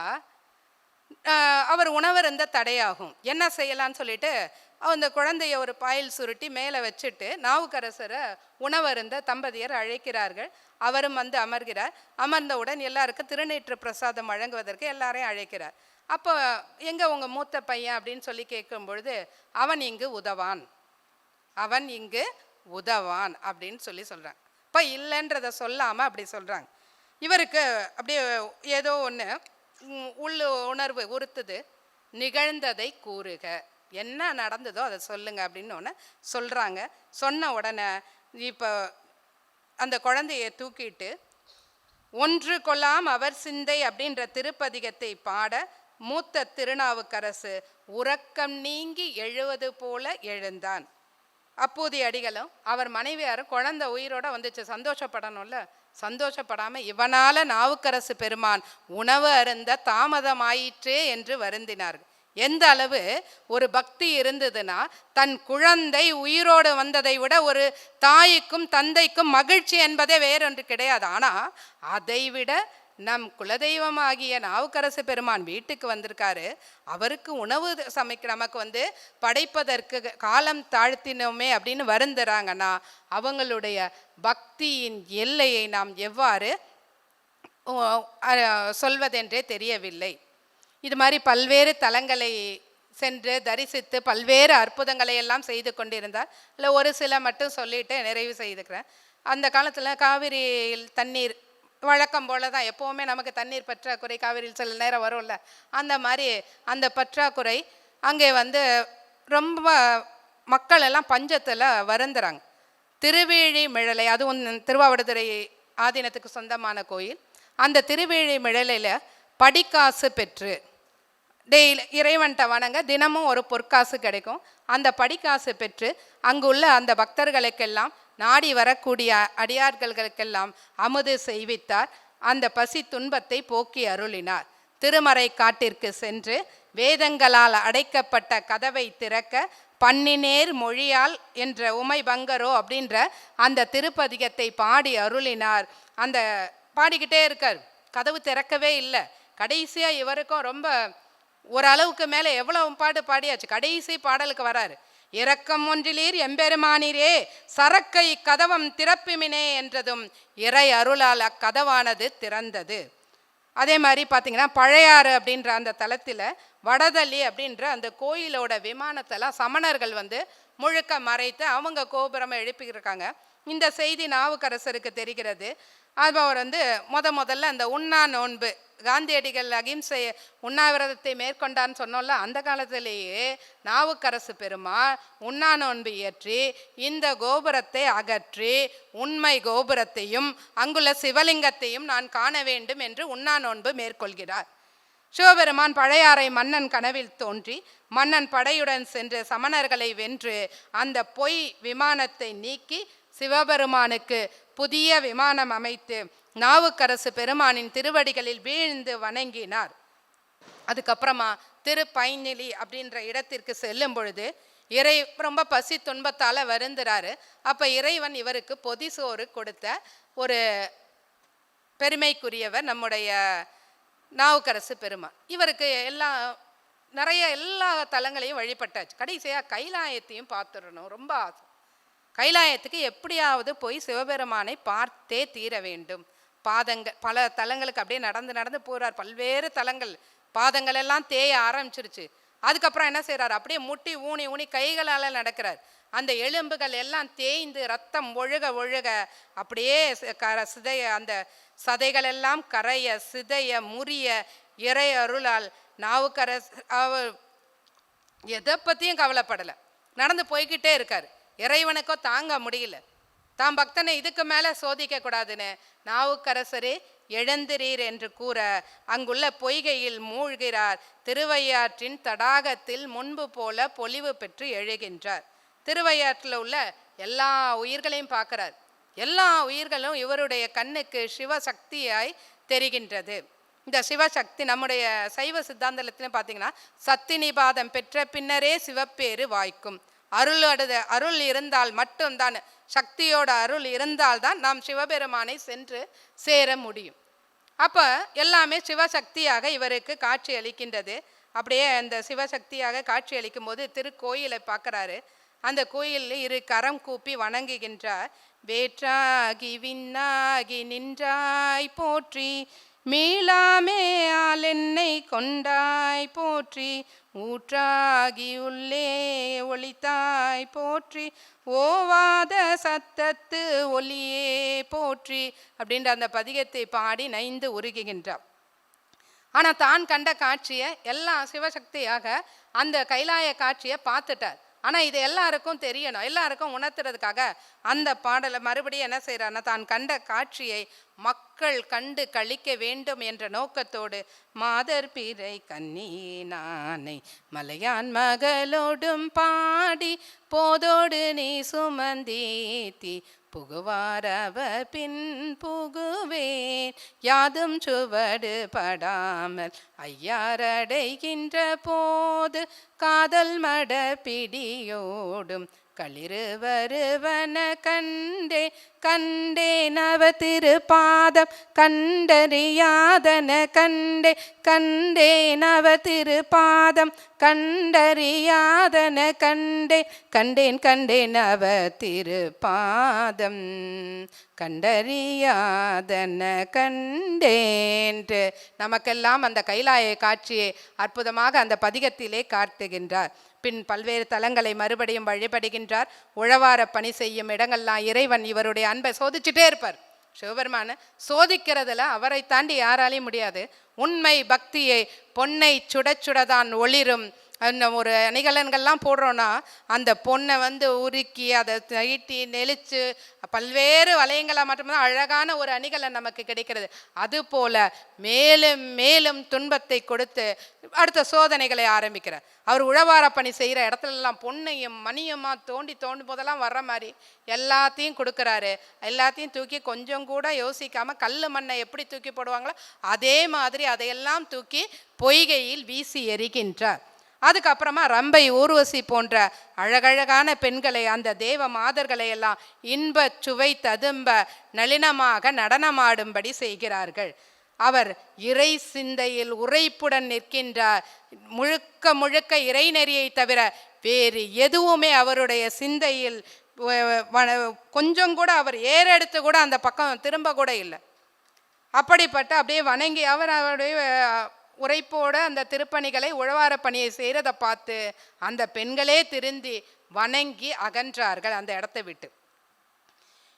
அவர் உணவருந்த தடையாகும். என்ன செய்யலான்னு சொல்லிட்டு அந்த குழந்தைய ஒரு பாயில் சுருட்டி மேலே வச்சுட்டு நாவுக்கரசரை உணவருந்த தம்பதியர் அழைக்கிறார்கள். அவரும் அமர்கிறார். அமர்ந்தவுடன் எல்லாருக்கும் திருநீற்று பிரசாதம் வழங்குவதற்கு எல்லாரையும் அழைக்கிறார். அப்போ எங்கே உங்கள் மூத்த பையன் அப்படின்னு சொல்லி கேட்கும் பொழுது, அவன் இங்கு உதவான் அப்படின்னு சொல்கிறாங்க. இப்போ இல்லைன்றதை சொல்லாமல் அப்படி சொல்கிறாங்க. இவருக்கு அப்படியே ஏதோ ஒன்று உணர்வு உறுத்துது. நிகழ்ந்ததை கூறுக, என்ன நடந்ததோ அதை சொல்லுங்க அப்படின்னு ஒன்று சொல்கிறாங்க. சொன்ன உடனே இப்போ அந்த குழந்தையை தூக்கிட்டு ஒன்று கொல்லாம் அவர் சிந்தை அப்படின்ற திருப்பதிகத்தை பாட மூத்த திருநாவுக்கரசு உறக்கம் நீங்கி எழுவது போல எழுந்தான். அப்பூதி அடிகளும் அவர் மனைவியாரும் குழந்தை உயிரோட வந்துச்சு, சந்தோஷப்படணும்ல. சந்தோஷப்படாமல் இவனால நாவுக்கரசு பெருமான் உணவு அருந்த தாமதமாயிற்றே என்று வருந்தினார்கள். எந்த அளவு ஒரு பக்தி இருந்ததுன்னா, தன் குழந்தை உயிரோடு வந்ததை விட ஒரு தாய்க்கும் தந்தைக்கும் மகிழ்ச்சி என்பதே வேறொன்று கிடையாது. ஆனால் அதை விட நம் குலதெய்வமாகிய நாவுக்கரசு பெருமான் வீட்டுக்கு வந்திருக்காரு, அவருக்கு உணவு நமக்கு படைப்பதற்கு காலம் தாழ்த்தினோமே அப்படின்னு வருந்துறாங்கன்னா, அவங்களுடைய பக்தியின் எல்லையை நாம் எவ்வாறு சொல்வதென்றே தெரியவில்லை. இது மாதிரி பல்வேறு தலங்களை சென்று தரிசித்து பல்வேறு அற்புதங்களை எல்லாம் செய்து கொண்டிருந்தார். இல்லை ஒரு சில மட்டும் சொல்லிட்டு நிறைவு செய்துக்கிறேன். அந்த காலத்தில் காவிரியில் தண்ணீர் வழக்கம் போல தான், எப்போவுமே நமக்கு தண்ணீர் பற்றாக்குறை காவிரியில் சில நேரம் வரும்ல, அந்த மாதிரி அந்த பற்றாக்குறை அங்கே ரொம்ப மக்கள் எல்லாம் பஞ்சத்தில் வருந்துறாங்க. திருவேழிமிழலை, அதுவும் திருவாவடுதுறை ஆதீனத்துக்கு சொந்தமான கோயில். அந்த திருவேழிமிழலையில் படிக்காசு பெற்று டெய்லி இறைவன்கிட்ட வணங்க தினமும் ஒரு பொற்காசு கிடைக்கும். அந்த படிக்காசு பெற்று அங்குள்ள அந்த பக்தர்களுக்கெல்லாம், நாடி வரக்கூடிய அடியார்களுக்கெல்லாம் அமுது செய்வித்தார். அந்த பசி துன்பத்தை போக்கி அருளினார். திருமறை காட்டிற்கு சென்று வேதங்களால் அடைக்கப்பட்ட கதவை திறக்க பன்னினேர் மொழியால் என்ற உமை பங்கரோ அப்படின்ற அந்த திருப்பதிகத்தை பாடி அருளினார். அந்த பாடிக்கிட்டே இருக்கார், கதவு திறக்கவே இல்லை. கடைசியாக இவருக்கும் ரொம்ப ஓரளவுக்கு மேலே எவ்வளவு பாட்டு பாடியாச்சு. கடைசி பாடலுக்கு வராரு. இரக்கம் ஒன்றிலீர் எம்பெருமானிரே சரக்கை கதவம் திறப்புமினே என்றதும் இறை அருளால் அக்கதவானது திறந்தது. அதே மாதிரி பார்த்தீங்கன்னா பழையாறு அப்படின்ற அந்த தலத்தில் வடதள்ளி அப்படின்ற அந்த கோயிலோட விமானத்தெல்லாம் சமணர்கள் முழுக்க மறைத்து அவங்க கோபுரம் எழுப்பியிருக்காங்க. இந்த செய்தி நாவுக்கரசருக்கு தெரிகிறது. அவர் முதல்ல அந்த உண்ணா நோன்பு, காந்தியடிகள் அகிம்சை உண்ணாவிரதத்தை மேற்கொண்டான்னு சொன்னோம்ல, அந்த காலத்திலேயே நாவுக்கரசு பெருமாள் உண்ணா நோன்பு இயற்றி இந்த கோபுரத்தை அகற்றி உண்மை கோபுரத்தையும் அங்குள்ள சிவலிங்கத்தையும் நான் காண வேண்டும் என்று உண்ணா நோன்பு மேற்கொள்கிறார். சிவபெருமான் பழையாறை மன்னன் கனவில் தோன்றி மன்னன் படையுடன் சென்று சமணர்களை வென்று அந்த பொய் விமானத்தை நீக்கி சிவபெருமானுக்கு புதிய விமானம் அமைத்து நாவுக்கரசு பெருமானின் திருவடிகளில் வீழ்ந்து வணங்கினார். அதுக்கப்புறமா திருப்பைநிலி அப்படின்ற இடத்திற்கு செல்லும் பொழுது இறை ரொம்ப பசி துன்பத்தால் வருந்துறாரு. அப்போ இறைவன் இவருக்கு பொதி சோறு கொடுத்த ஒரு பெருமைக்குரியவர் நம்முடைய நாவுக்கரசு பெருமான். இவருக்கு நிறைய எல்லா தலங்களையும் வழிபட்டாச்சு. கடைசியாக கைலாயத்தையும் பார்த்துடணும் ரொம்ப ஆசை. கைலாயத்துக்கு எப்படியாவது போய் சிவபெருமானை பார்த்தே தீர வேண்டும். பாதங்கள் பல தலங்களுக்கு அப்படியே நடந்து நடந்து போகிறார். பல்வேறு தலங்கள் பாதங்கள் எல்லாம் தேய ஆரம்பிச்சிருச்சு. அதுக்கப்புறம் என்ன செய்கிறார், அப்படியே முட்டி ஊனி ஊனி கைகளால் நடக்கிறார். அந்த எலும்புகள் எல்லாம் தேய்ந்து ரத்தம் ஒழுக ஒழுக அப்படியே சிதைய, அந்த சதைகள் எல்லாம் கரைய சிதைய முறிய இறை அருளால் நாவுக்கரசு அவர் எதை பற்றியும் கவலைப்படலை, நடந்து போய்கிட்டே இருக்கார். இறைவனுக்கோ தாங்க முடியல, தாம் பக்தனை இதுக்கு மேலே சோதிக்க கூடாதுன்னு நாவுக்கரசரே எழுந்திரீர் என்று கூற அங்குள்ள பொய்கையில் மூழ்கிறார். திருவையாற்றின் தடாகத்தில் முன்பு போல பொலிவு பெற்று எழுகின்றார். திருவையாற்றில் உள்ள எல்லா உயிர்களையும் பார்க்கிறார். எல்லா உயிர்களும் இவருடைய கண்ணுக்கு சிவசக்தியாய் தெரிகின்றது. இந்த சிவசக்தி நம்முடைய சைவ சித்தாந்தத்திலும் பார்த்தீங்கன்னா சத்தினிபாதம் பெற்ற பின்னரே சிவப்பேறு வாய்க்கும். அருள் இருந்தால் மட்டும்தான், சக்தியோட அருள் இருந்தால்தான் நாம் சிவபெருமானை சென்று சேர முடியும். அப்போ எல்லாமே சிவசக்தியாக இவருக்கு காட்சி அளிக்கின்றது. அப்படியே அந்த சிவசக்தியாக காட்சி அளிக்கும் போது திருக்கோயிலை பார்க்குறாரு. அந்த கோயிலில் இரு கரம் கூப்பி வணங்குகின்றார். வேற்றாகி விண்ணாகி நின்றாய் போற்றி, மீளாமே ஆள் என்னை கொண்டாய் போற்றி, ஊற்றாகி உள்ளே ஒளித்தாய் போற்றி, ஓவாத சத்தத்து ஒளியே போற்றி அப்படின்ற அந்த பதிகத்தை பாடி நைந்து உருகுகின்றார். ஆனால் தான் கண்ட காட்சியை எல்லாம் சிவசக்தியாக அந்த கைலாய காட்சியை பார்த்துட்டார். ஆனால் இது எல்லாருக்கும் தெரியணும், எல்லாருக்கும் உணர்த்துறதுக்காக அந்த பாடலை மறுபடியும் என்ன செய்கிறாருன்னா, தான் கண்ட காட்சியை மக்கள் கண்டு கழிக்க வேண்டும் என்ற நோக்கத்தோடு மாதர் பிறை கண்ணி நானை மலையான் மகளோடும் பாடி போதோடு நீ சுமந்தீத்தி புகுவாரவ பின் புகுவேன் யாதும் சுவடு படாமல் ஐயாரடைகின்ற போது காதல் மட பிடியோடும் களிறு வருவன கண்டே கண்டே நவ திருப்பாதம் கண்டறியாதன கண்டே கண்டே நவ திருப்பாதம் கண்டறியாதன கண்டே கண்டேன் கண்டேன் நவ திருப்பாதம் கண்டறியாதன கண்டேன்று நமக்கெல்லாம் அந்த கைலாய காட்சியை அற்புதமாக அந்த பதிகத்திலே காட்டுகின்றார். பின் பல்வேறு தலங்களை மறுபடியும் வழிபடுகின்றார். உழவார பணி செய்யும் இடங்கள்லாம் இறைவன் இவருடைய அன்பை சோதிச்சுட்டே இருப்பார். சிவபெருமான சோதிக்கிறதுல அவரை தாண்டி யாராலையும் முடியாது. உண்மை பக்தியை பொன்னை சுடச்சுடதான் ஒளிரும் ஒரு அணிகலன்கள்லாம் போடுறோன்னா அந்த பொண்ணை வந்து உருக்கி அதை தீட்டி நெளிச்சு பல்வேறு வளையங்களாக மட்டும்தான் அழகான ஒரு அணிகலன் நமக்கு கிடைக்கிறது. அதுபோல் மேலும் மேலும் துன்பத்தை கொடுத்து அடுத்த சோதனைகளை ஆரம்பிக்கிறார். அவர் உழவார பணி செய்கிற இடத்துலலாம் பொண்ணையும் மணியுமா தோண்டும் போதெல்லாம் வர்ற மாதிரி எல்லாத்தையும் கொடுக்குறாரு. எல்லாத்தையும் தூக்கி கொஞ்சம் கூட யோசிக்காமல் கல் மண்ணை எப்படி தூக்கி போடுவாங்களோ அதே மாதிரி அதையெல்லாம் தூக்கி பொய்கையில் வீசி எறிகின்றார். அதுக்கப்புறமா ரம்பை, ஊர்வசி போன்ற அழகழகான பெண்களை, அந்த தேவ மாதர்களை எல்லாம் இன்ப சுவை ததும்ப நளினமாக நடனமாடும்படி செய்கிறார்கள். அவர் இறை சிந்தையில் உரைப்புடன் நிற்கின்றார். முழுக்க முழுக்க இறைநெறியை தவிர வேறு எதுவுமே அவருடைய சிந்தையில் கொஞ்சம் கூட அவர் ஏறெடுத்து கூட அந்த பக்கம் திரும்ப கூட இல்லை. அப்படிப்பட்ட அப்படியே வணங்கி அவருடைய உரைப்போடு அந்த திருப்பணிகளை உழவார பணியை செய்கிறதை பார்த்து அந்த பெண்களே திருந்தி வணங்கி அகன்றார்கள் அந்த இடத்தை விட்டு.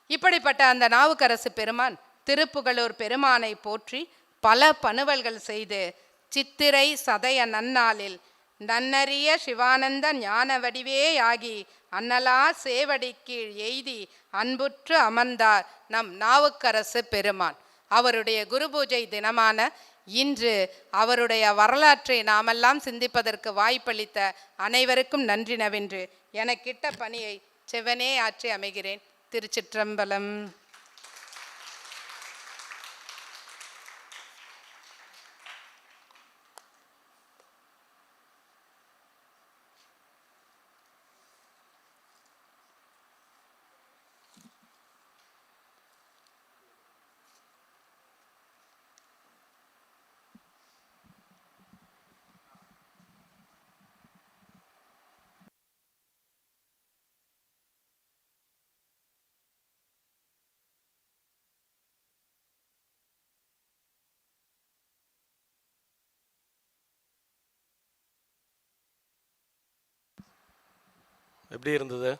இப்படிப்பட்ட அந்த நாவுக்கரசு பெருமான் திருப்புகழூர் பெருமானை போற்றி பல பணுவல்கள் செய்து சித்திரை சதய நன்னாளில் நன்னறிய சிவானந்த ஞான வடிவேயாகி அன்னலார் சேவடி கீழ் எய்தி அன்புற்று அமர்ந்தார் நம் நாவுக்கரசு பெருமான். அவருடைய குரு பூஜை தினமான இன்று அவருடைய வரலாற்றை நாமெல்லாம் சிந்திப்பதற்கு வாய்ப்பளித்த அனைவருக்கும் நன்றி நவென்று எனக்கிட்ட பணியை செவனே ஆற்றி அமைகிறேன். திருச்சிற்றம்பலம். எப்படி இருந்தது?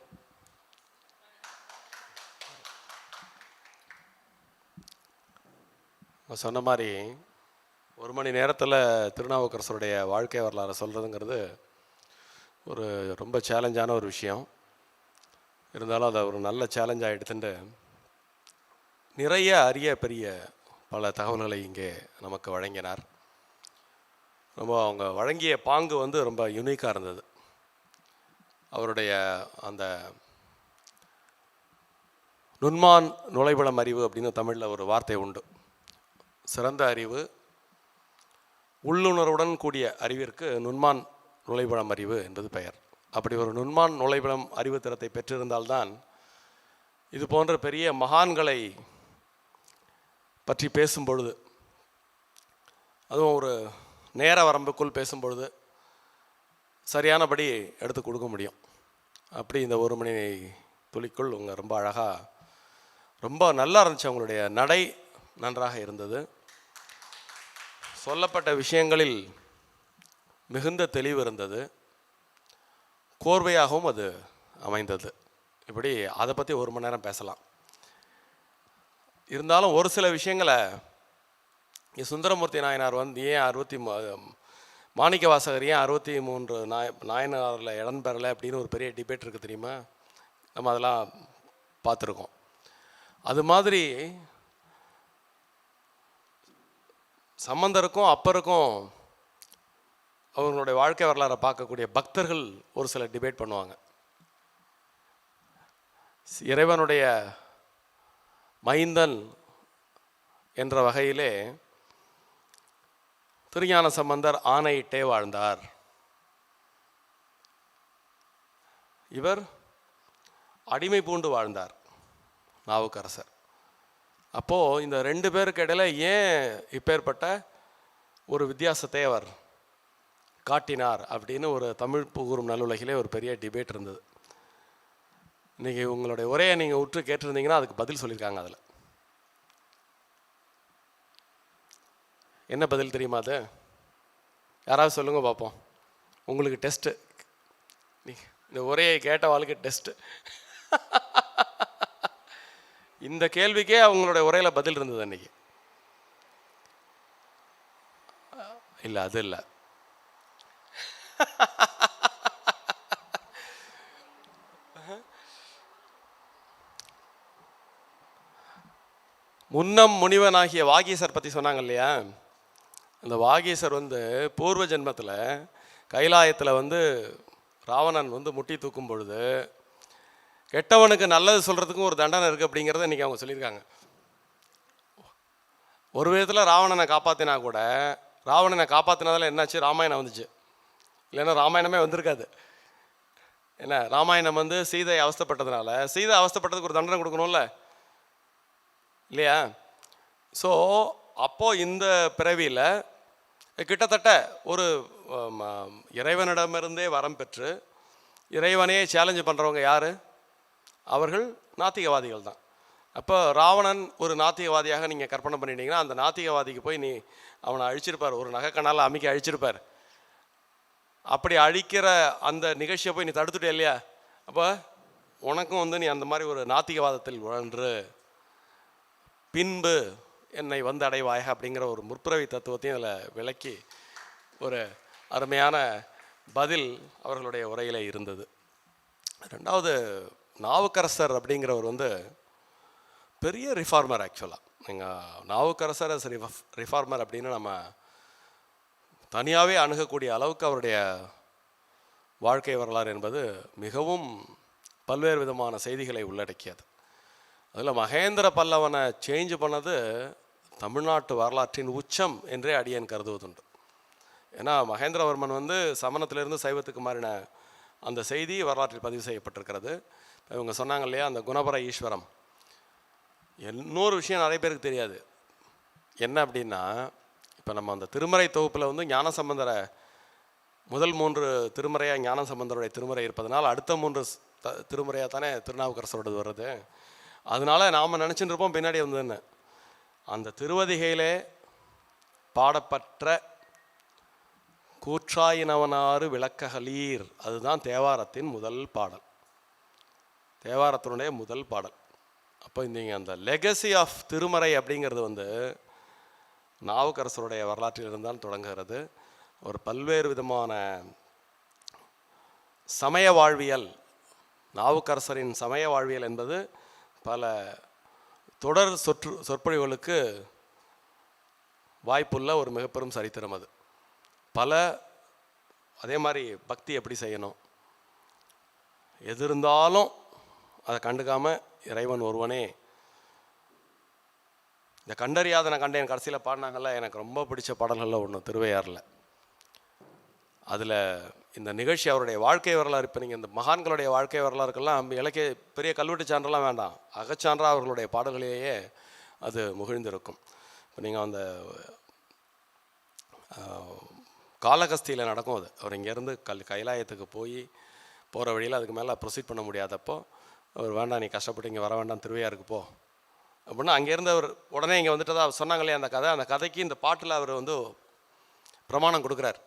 சொன்ன மாதிரி ஒரு மணி நேரத்தில் திருநாவுக்கரசருடைய வாழ்க்கை வரலாறு சொல்கிறதுங்கிறது ஒரு ரொம்ப சேலஞ்சான ஒரு விஷயம். இருந்தாலும் அதை ஒரு நல்ல சேலஞ்சாக எடுத்துட்டு நிறைய அரிய பெரிய பல தகவல்களை இங்கே நமக்கு வழங்கினார். ரொம்ப அவங்க வழங்கிய பாங்கு வந்து ரொம்ப யூனிக்காக இருந்தது. அவருடைய அந்த நுண்மான் நுழைவிளம் அறிவு அப்படின்னு தமிழில் ஒரு வார்த்தை உண்டு. சிறந்த அறிவு, உள்ளுணர்வுடன் கூடிய அறிவிற்கு நுண்மான் நுழைவிளம் அறிவு என்பது பெயர். அப்படி ஒரு நுண்மான் நுழைவிளம் அறிவு திறத்தை பெற்றிருந்தால்தான் இது போன்ற பெரிய மகான்களை பற்றி பேசும்பொழுது, அதுவும் ஒரு நேர வரம்புக்குள் பேசும்பொழுது சரியானபடி எடுத்து கொடுக்க முடியும். அப்படி இந்த ஒரு மணி துளிக்குள் உங்கள் ரொம்ப அழகாக, ரொம்ப நல்லா இருந்துச்சு. அவங்களுடைய நடை நன்றாக இருந்தது. சொல்லப்பட்ட விஷயங்களில் மிகுந்த தெளிவு இருந்தது. கோர்வையாகவும் அது அமைந்தது. இப்படி அதை பற்றி ஒரு மணி நேரம் பேசலாம். இருந்தாலும் ஒரு சில விஷயங்களை சுந்தரமூர்த்தி நாயனார் வந்து ஏன் மாணிக்க வாசகர் ஏன் 63 நாயனாரில் இடம் பெறலை அப்படின்னு ஒரு பெரிய டிபேட் இருக்குது தெரியுமா? நம்ம அதெல்லாம் பார்த்துருக்கோம். அது மாதிரி சம்பந்தருக்கும் அப்பருக்கும் அவங்களுடைய வாழ்க்கை வரலாறை பார்க்கக்கூடிய பக்தர்கள் ஒரு சில டிபேட் பண்ணுவாங்க. இறைவனுடைய மைந்தன் என்ற வகையிலே திருஞான சம்பந்தர் ஆணையிட்டே வாழ்ந்தார். இவர் அடிமை பூண்டு வாழ்ந்தார் நாவுக்கரசர். அப்போது இந்த ரெண்டு பேருக்கு இடையில ஏன் இப்பேற்பட்ட ஒரு வித்தியாசத்தை அவர் காட்டினார் அப்படின்னு ஒரு தமிழ் புகூரும் நல்லுலகிலே ஒரு பெரிய டிபேட் இருந்தது. இன்றைக்கி உங்களுடைய உரையை நீங்கள் உற்று கேட்டிருந்தீங்கன்னா அதுக்கு பதில் சொல்லியிருக்காங்க. அதில் என்ன பதில் தெரியுமா? அது யாராவது சொல்லுங்க பார்ப்போம். உங்களுக்கு டெஸ்ட்டு, இந்த உரையை கேட்ட வாழ்க்கை டெஸ்ட்டு. இந்த கேள்விக்கே அவங்களுடைய உரையில் பதில் இருந்தது அன்றைக்கி. இல்லை, அது இல்லை. முன்னம் முனிவனாகிய வாகீசர் பற்றி சொன்னாங்க இல்லையா? அந்த வாகீசர் பூர்வ ஜென்மத்தில் கைலாயத்தில் ராவணன் முட்டி தூக்கும் பொழுது கெட்டவனுக்கு நல்லது சொல்கிறதுக்கும் ஒரு தண்டனை இருக்குது அப்படிங்கிறத இன்றைக்கி அவங்க சொல்லியிருக்காங்க. ஒரு விதத்தில் ராவணனை காப்பாற்றினா கூட, ராவணனை காப்பாற்றினதால என்னாச்சு? ராமாயணம் வந்துச்சு. இல்லைன்னா ராமாயணமே வந்திருக்காது. என்ன, ராமாயணம் சீதை அவஸ்தைப்பட்டதுனால, சீதை அவஸ்தைப்பட்டதுக்கு ஒரு தண்டனை கொடுக்கணும்ல, இல்லையா? ஸோ அப்போது இந்த பிறவியில் கிட்டத்தட்ட ஒரு இறைவனிடமிருந்தே வரம் பெற்று இறைவனையே சேலஞ்சு பண்ணுறவங்க யார்? அவர்கள் நாத்திகவாதிகள் தான். அப்போ ராவணன் ஒரு நாத்திகவாதியாக நீங்கள் கற்பனை பண்ணிட்டீங்கன்னா, அந்த நாத்திகவாதிக்கு போய் அவனை அழிச்சிருப்பார், ஒரு நகைக்கண்ணால் அமைக்க அழிச்சிருப்பார். அப்படி அழிக்கிற அந்த நிகழ்ச்சியை போய் நீ தடுத்துட்டே இல்லையா? அப்போ உனக்கும் நீ அந்த மாதிரி ஒரு நாத்திகவாதத்தில் உழன்று பின்பு என்னை அடைவாயாக அப்படிங்கிற ஒரு முற்பிறவி தத்துவத்தையும் அதில் விளக்கி ஒரு அருமையான பதில் அவர்களுடைய உரையிலே இருந்தது. ரெண்டாவது, நாவுக்கரசர் அப்படிங்கிறவர் பெரிய ரிஃபார்மர். ஆக்சுவலாக நீங்கள் நாவுக்கரசர் ரிஃபார்மர் அப்படின்னு நம்ம தனியாகவே அணுகக்கூடிய அளவுக்கு அவருடைய வாழ்க்கை வரலாறு என்பது மிகவும் பல்வேறு விதமான செய்திகளை உள்ளடக்கியது. அதில் மகேந்திர பல்லவனை சேஞ்ச் பண்ணது தமிழ்நாட்டு வரலாற்றின் உச்சம் என்றே அடியேன் கருதுவதுண்டு. ஏன்னா மகேந்திரவர்மன் சமணத்திலிருந்து சைவத்துக்கு மாறின அந்த செய்தி வரலாற்றில் பதிவு செய்யப்பட்டிருக்கிறது. இவங்க சொன்னாங்க இல்லையா, அந்த குணபர ஈஸ்வரம். இன்னொரு விஷயம் நிறைய பேருக்கு தெரியாது. என்ன அப்படின்னா, இப்போ நம்ம அந்த திருமறை தொகுப்பில் ஞானசம்பந்தரை முதல் 3 திருமறையாக ஞானசம்பந்தருடைய திருமறை இருப்பதனால் அடுத்த 3 திருமுறையாக தானே திருநாவுக்கரசரோடது வருது. அதனால நாம் நினச்சிட்டு இருப்போம் பின்னாடி வந்ததுன்னு. அந்த திருவதிகையிலே பாடப்பட்ட கூற்றாயினவனாறு விளக்ககளீர், அதுதான் தேவாரத்தின் முதல் பாடல், தேவாரத்தினுடைய முதல் பாடல். அப்போ நீங்கள் அந்த லெகசி ஆஃப் திருமறை அப்படிங்கிறது நாவுக்கரசருடைய வரலாற்றில் இருந்தால் தொடங்குகிறது. ஒரு பல்வேறு விதமான சமய வாழ்வியல், நாவுக்கரசரின் சமய வாழ்வியல் என்பது பல தொடர் சொற்பொழிவுகளுக்கு வாய்ப்புள்ள ஒரு மிகப்பெரும் சரித்திரம். அது அதே மாதிரி பக்தி எப்படி செய்யணும், எது இருந்தாலும் அதை கண்டுக்காமல் இறைவன் ஒருவனே, இந்த கண்டறியாதன கண்டேன் கடைசியில் பாடினாங்கல்ல, எனக்கு ரொம்ப பிடிச்ச பாடல்களில் ஒன்று திருவையாறில். அதில் இந்த நிகழ்ச்சி அவருடைய வாழ்க்கை வரலாறு, இப்போ நீங்கள் இந்த மகான்களுடைய வாழ்க்கை வரலாறுக்கெல்லாம் இலக்கிய பெரிய கல்வெட்டு சான்றெல்லாம் வேண்டாம், அகச்சான்றாக அவர்களுடைய பாடல்களிலேயே அது முகிழ்ந்திருக்கும். இப்போ நீங்கள் அந்த காளகஸ்தியில் நடக்கும். அது அவர் இங்கேருந்து கைலாயத்துக்கு போகிற வழியில் அதுக்கு மேலே ப்ரொசீட் பண்ண முடியாதப்போ அவர், வேண்டாம் நீ கஷ்டப்பட்டு இங்கே வர வேண்டாம், திருவையாருக்கு போ அப்படின்னா, அங்கேருந்து அவர் உடனே இங்கே வந்துட்டதா சொன்னாங்களே அந்த கதை. அந்த கதைக்கு இந்த பாட்டில் அவர் பிரமாணம் கொடுக்குறார்.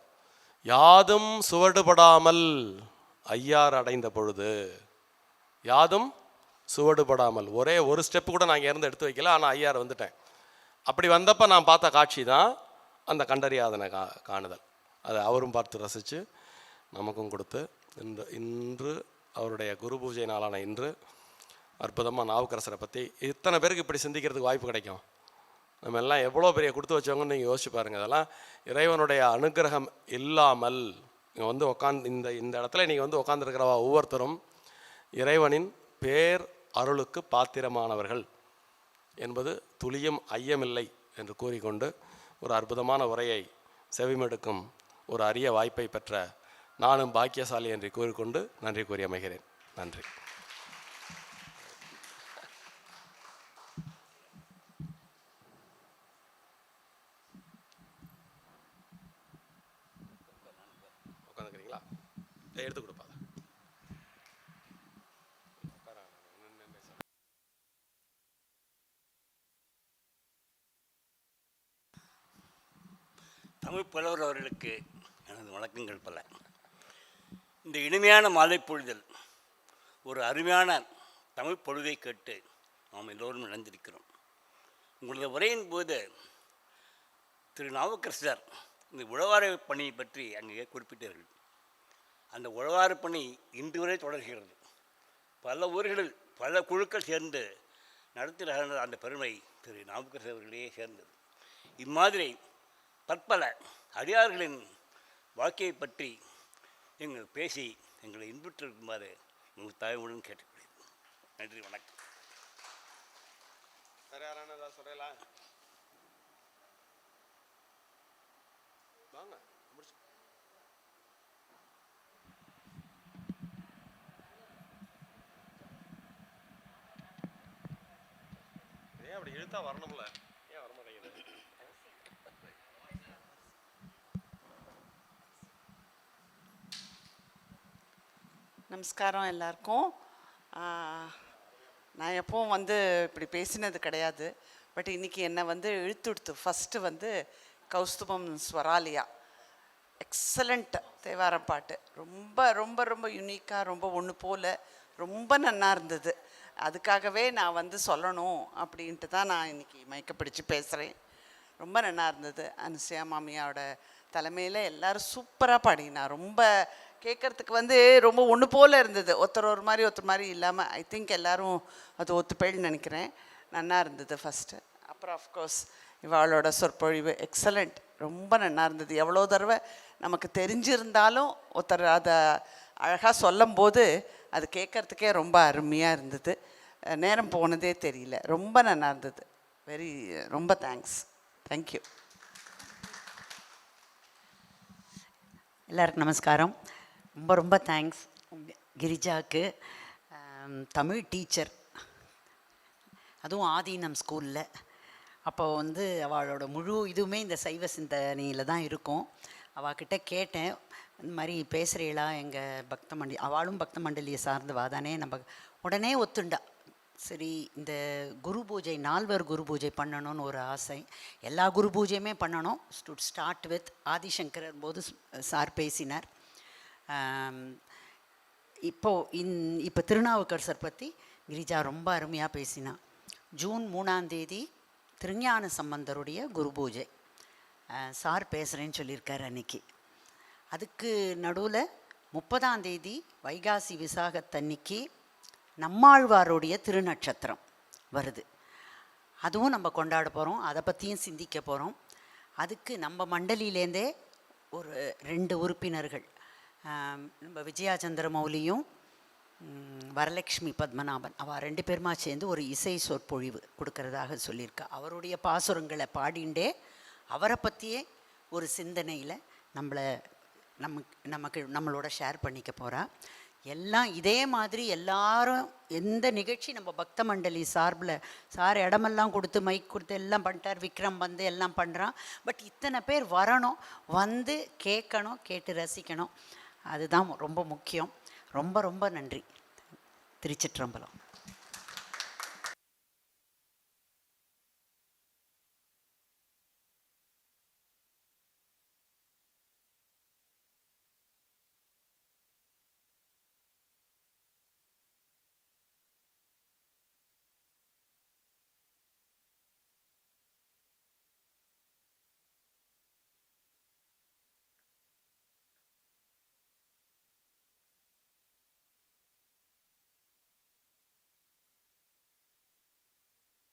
யாதும் சுவடுபடாமல் ஐயார் அடைந்த பொழுது, யாதும் சுவடுபடாமல், ஒரே ஒரு ஸ்டெப்பு கூட நான் இங்கேருந்து எடுத்து வைக்கல, ஆனால் ஐயார் வந்துட்டேன். அப்படி வந்தப்போ நான் பார்த்த காட்சி தான் அந்த கண்டறியாதனை காணுதல். அதை அவரும் பார்த்து ரசித்து நமக்கும் கொடுத்து இன்று அவருடைய குரு பூஜை நாளான இன்று அற்புதமாக நாவுக்கரசரை பற்றி இத்தனை பேருக்கு இப்படி சிந்திக்கிறதுக்கு வாய்ப்பு கிடைக்கும். நம்ம எல்லாம் எவ்வளோ பெரிய கொடுத்து வச்சவங்கன்னு நீங்கள் யோசிச்சு பாருங்கள். அதெல்லாம் இறைவனுடைய அனுகிரகம் இல்லாமல் நீங்கள் உட்காந்து இந்த இடத்துல நீங்கள் உட்காந்துருக்கிறவா ஒவ்வொருத்தரும் இறைவனின் பேர் அருளுக்கு பாத்திரமானவர்கள் என்பது துளியும் ஐயமில்லை என்று கூறிக்கொண்டு ஒரு அற்புதமான உரையை செவிமெடுக்கும் ஒரு அரிய வாய்ப்பை பெற்ற நானும் பாக்கியசாலி என்று கூறிக்கொண்டு நன்றி கூறி அமைகிறேன். நன்றி. உட்காந்துக்கிறீங்களா? எடுத்து கொடுப்பா. தமிழ் புலவர் அவர்களுக்கு எனது வணக்கங்கள் பல. இந்த இனிமையான மாலை பொழுதில் ஒரு அருமையான தமிழ் பொழுதை கேட்டு நாம் எல்லோரும் இணைந்திருக்கிறோம். உங்களது உரையின் போது திரு நாவுக்கரசர் இந்த உழவார பணியை பற்றி அங்கே குறிப்பிட்டார்கள். அந்த உழவார பணி இன்று வரை தொடர்கிறது. பல ஊர்களில் பல குழுக்கள் சேர்ந்து நடத்துகிற அந்த பெருமை திரு நாவுக்கரசு அவர்களே சேர்ந்தது. இம்மாதிரி பற்பல அடியார்களின் வாழ்க்கையை பற்றி எங்கள் பேசி எங்களை இன்புற்றிருக்குமாறு உங்கள் தாய்மொழியும் கேட்டுக்கொள்கிறேன். நன்றி, வணக்கம். சொல்லலாம் வாங்க. ஏன் அப்படி இழுத்தா வரணும்ல, ஏன் வரமாட்டேங்குது? நமஸ்காரம் எல்லாருக்கும். நான் எப்பவும் இப்படி பேசினது கிடையாது. பட் இன்றைக்கி என்னை இழுத்துடுத்து. ஃபஸ்ட்டு கௌஸ்துபம் ஸ்வராலியா எக்ஸலண்ட் தேவாரம் பாட்டு. ரொம்ப ரொம்ப ரொம்ப யுனிக்காக, ரொம்ப ஒன்று போல் ரொம்ப நன்னா இருந்தது. அதுக்காகவே நான் சொல்லணும் அப்படின்ட்டு தான் நான் இன்றைக்கி மயக்க பிடிச்சி பேசுகிறேன். ரொம்ப நன்னா இருந்தது. அனுசயா மாமியாவோட தலைமையில் எல்லோரும் சூப்பராக பாடினா. ரொம்ப கேட்குறதுக்கு ரொம்ப ஒன்று போல் இருந்தது. ஒருத்தர் ஒரு மாதிரி ஒருத்தர் மாதிரி இல்லாமல். ஐ திங்க் எல்லோரும் அது ஒத்துப்பேன்னு நினைக்கிறேன். நன்னா இருந்தது ஃபஸ்ட்டு. அப்புறம் ஆஃப்கோர்ஸ் இவாளோட சொற்பொழிவு எக்ஸலண்ட், ரொம்ப நன்னா இருந்தது. எவ்வளோ தடவை நமக்கு தெரிஞ்சிருந்தாலும் ஒருத்தர் அதை அழகாக சொல்லும்போது அது கேட்குறதுக்கே ரொம்ப அருமையாக இருந்தது. நேரம் போனதே தெரியல. ரொம்ப நன்னா இருந்தது. ரொம்ப தேங்க்ஸ். தேங்க்யூ. எல்லாருக்கும் நமஸ்காரம். ரொம்ப ரொம்ப தேங்க்ஸ் கிரிஜாவுக்கு. தமிழ் டீச்சர், அதுவும் ஆதீனம் ஸ்கூலில். அப்போ அவளோட முழு இதுவுமே இந்த சைவ சிந்தனையில் தான் இருக்கும். அவகிட்ட கேட்டேன், இந்த மாதிரி பேசுகிறீங்களா எங்கள் பக்த மண்டலி, அவளும் பக்த மண்டலியை சார்ந்தவா தானே. நம்ம உடனே ஒத்துண்டா. சரி, இந்த குரு பூஜை, 4 குரு பூஜை பண்ணணும்னு ஒரு ஆசை. எல்லா குரு பூஜையுமே பண்ணணும். ஸ்டார்ட் வித் ஆதிசங்கரர் போது சார் பேசினார். இப்போ திருநாவுக்கரசர் பற்றி கிரிஜா ரொம்ப அருமையாக பேசினா. ஜூன் 3ஆம் தேதி திருஞான சம்பந்தருடைய குரு பூஜை சார் பேசுகிறேன்னு சொல்லியிருக்கார் அன்னைக்கு. அதுக்கு நடுவில் 30ஆம் தேதி வைகாசி விசாகத்தன்னைக்கு நம்மாழ்வாருடைய திருநட்சத்திரம் வருது. அதுவும் நம்ம கொண்டாட போகிறோம். அதை பற்றியும் சிந்திக்க போகிறோம். அதுக்கு நம்ம மண்டலியிலேருந்தே ஒரு 2 உறுப்பினர்கள், நம்ம விஜயா சந்திரமௌலியும் வரலட்சுமி பத்மநாபன், அவள் 2 பேருமா சேர்ந்து ஒரு இசை சொற்பொழிவு கொடுக்கறதாக சொல்லியிருக்கா. அவருடைய பாசுரங்களை பாடிண்டே அவரை பற்றியே ஒரு சிந்தனையில் நம்மளோட ஷேர் பண்ணிக்க போகிறா. எல்லாம் இதே மாதிரி எல்லாரும் எந்த நிகழ்ச்சி நம்ம பக்த மண்டலி சார்பில் சார் இடமெல்லாம் கொடுத்து மைக் கொடுத்து எல்லாம் பண்ணிட்டார். விக்ரம் எல்லாம் பண்ணுறான். பட் இத்தனை பேர் வரணும், கேட்கணும், கேட்டு ரசிக்கணும். அதுதான் ரொம்ப முக்கியம். ரொம்ப ரொம்ப நன்றி. திருச்சிற்றம்பலம்.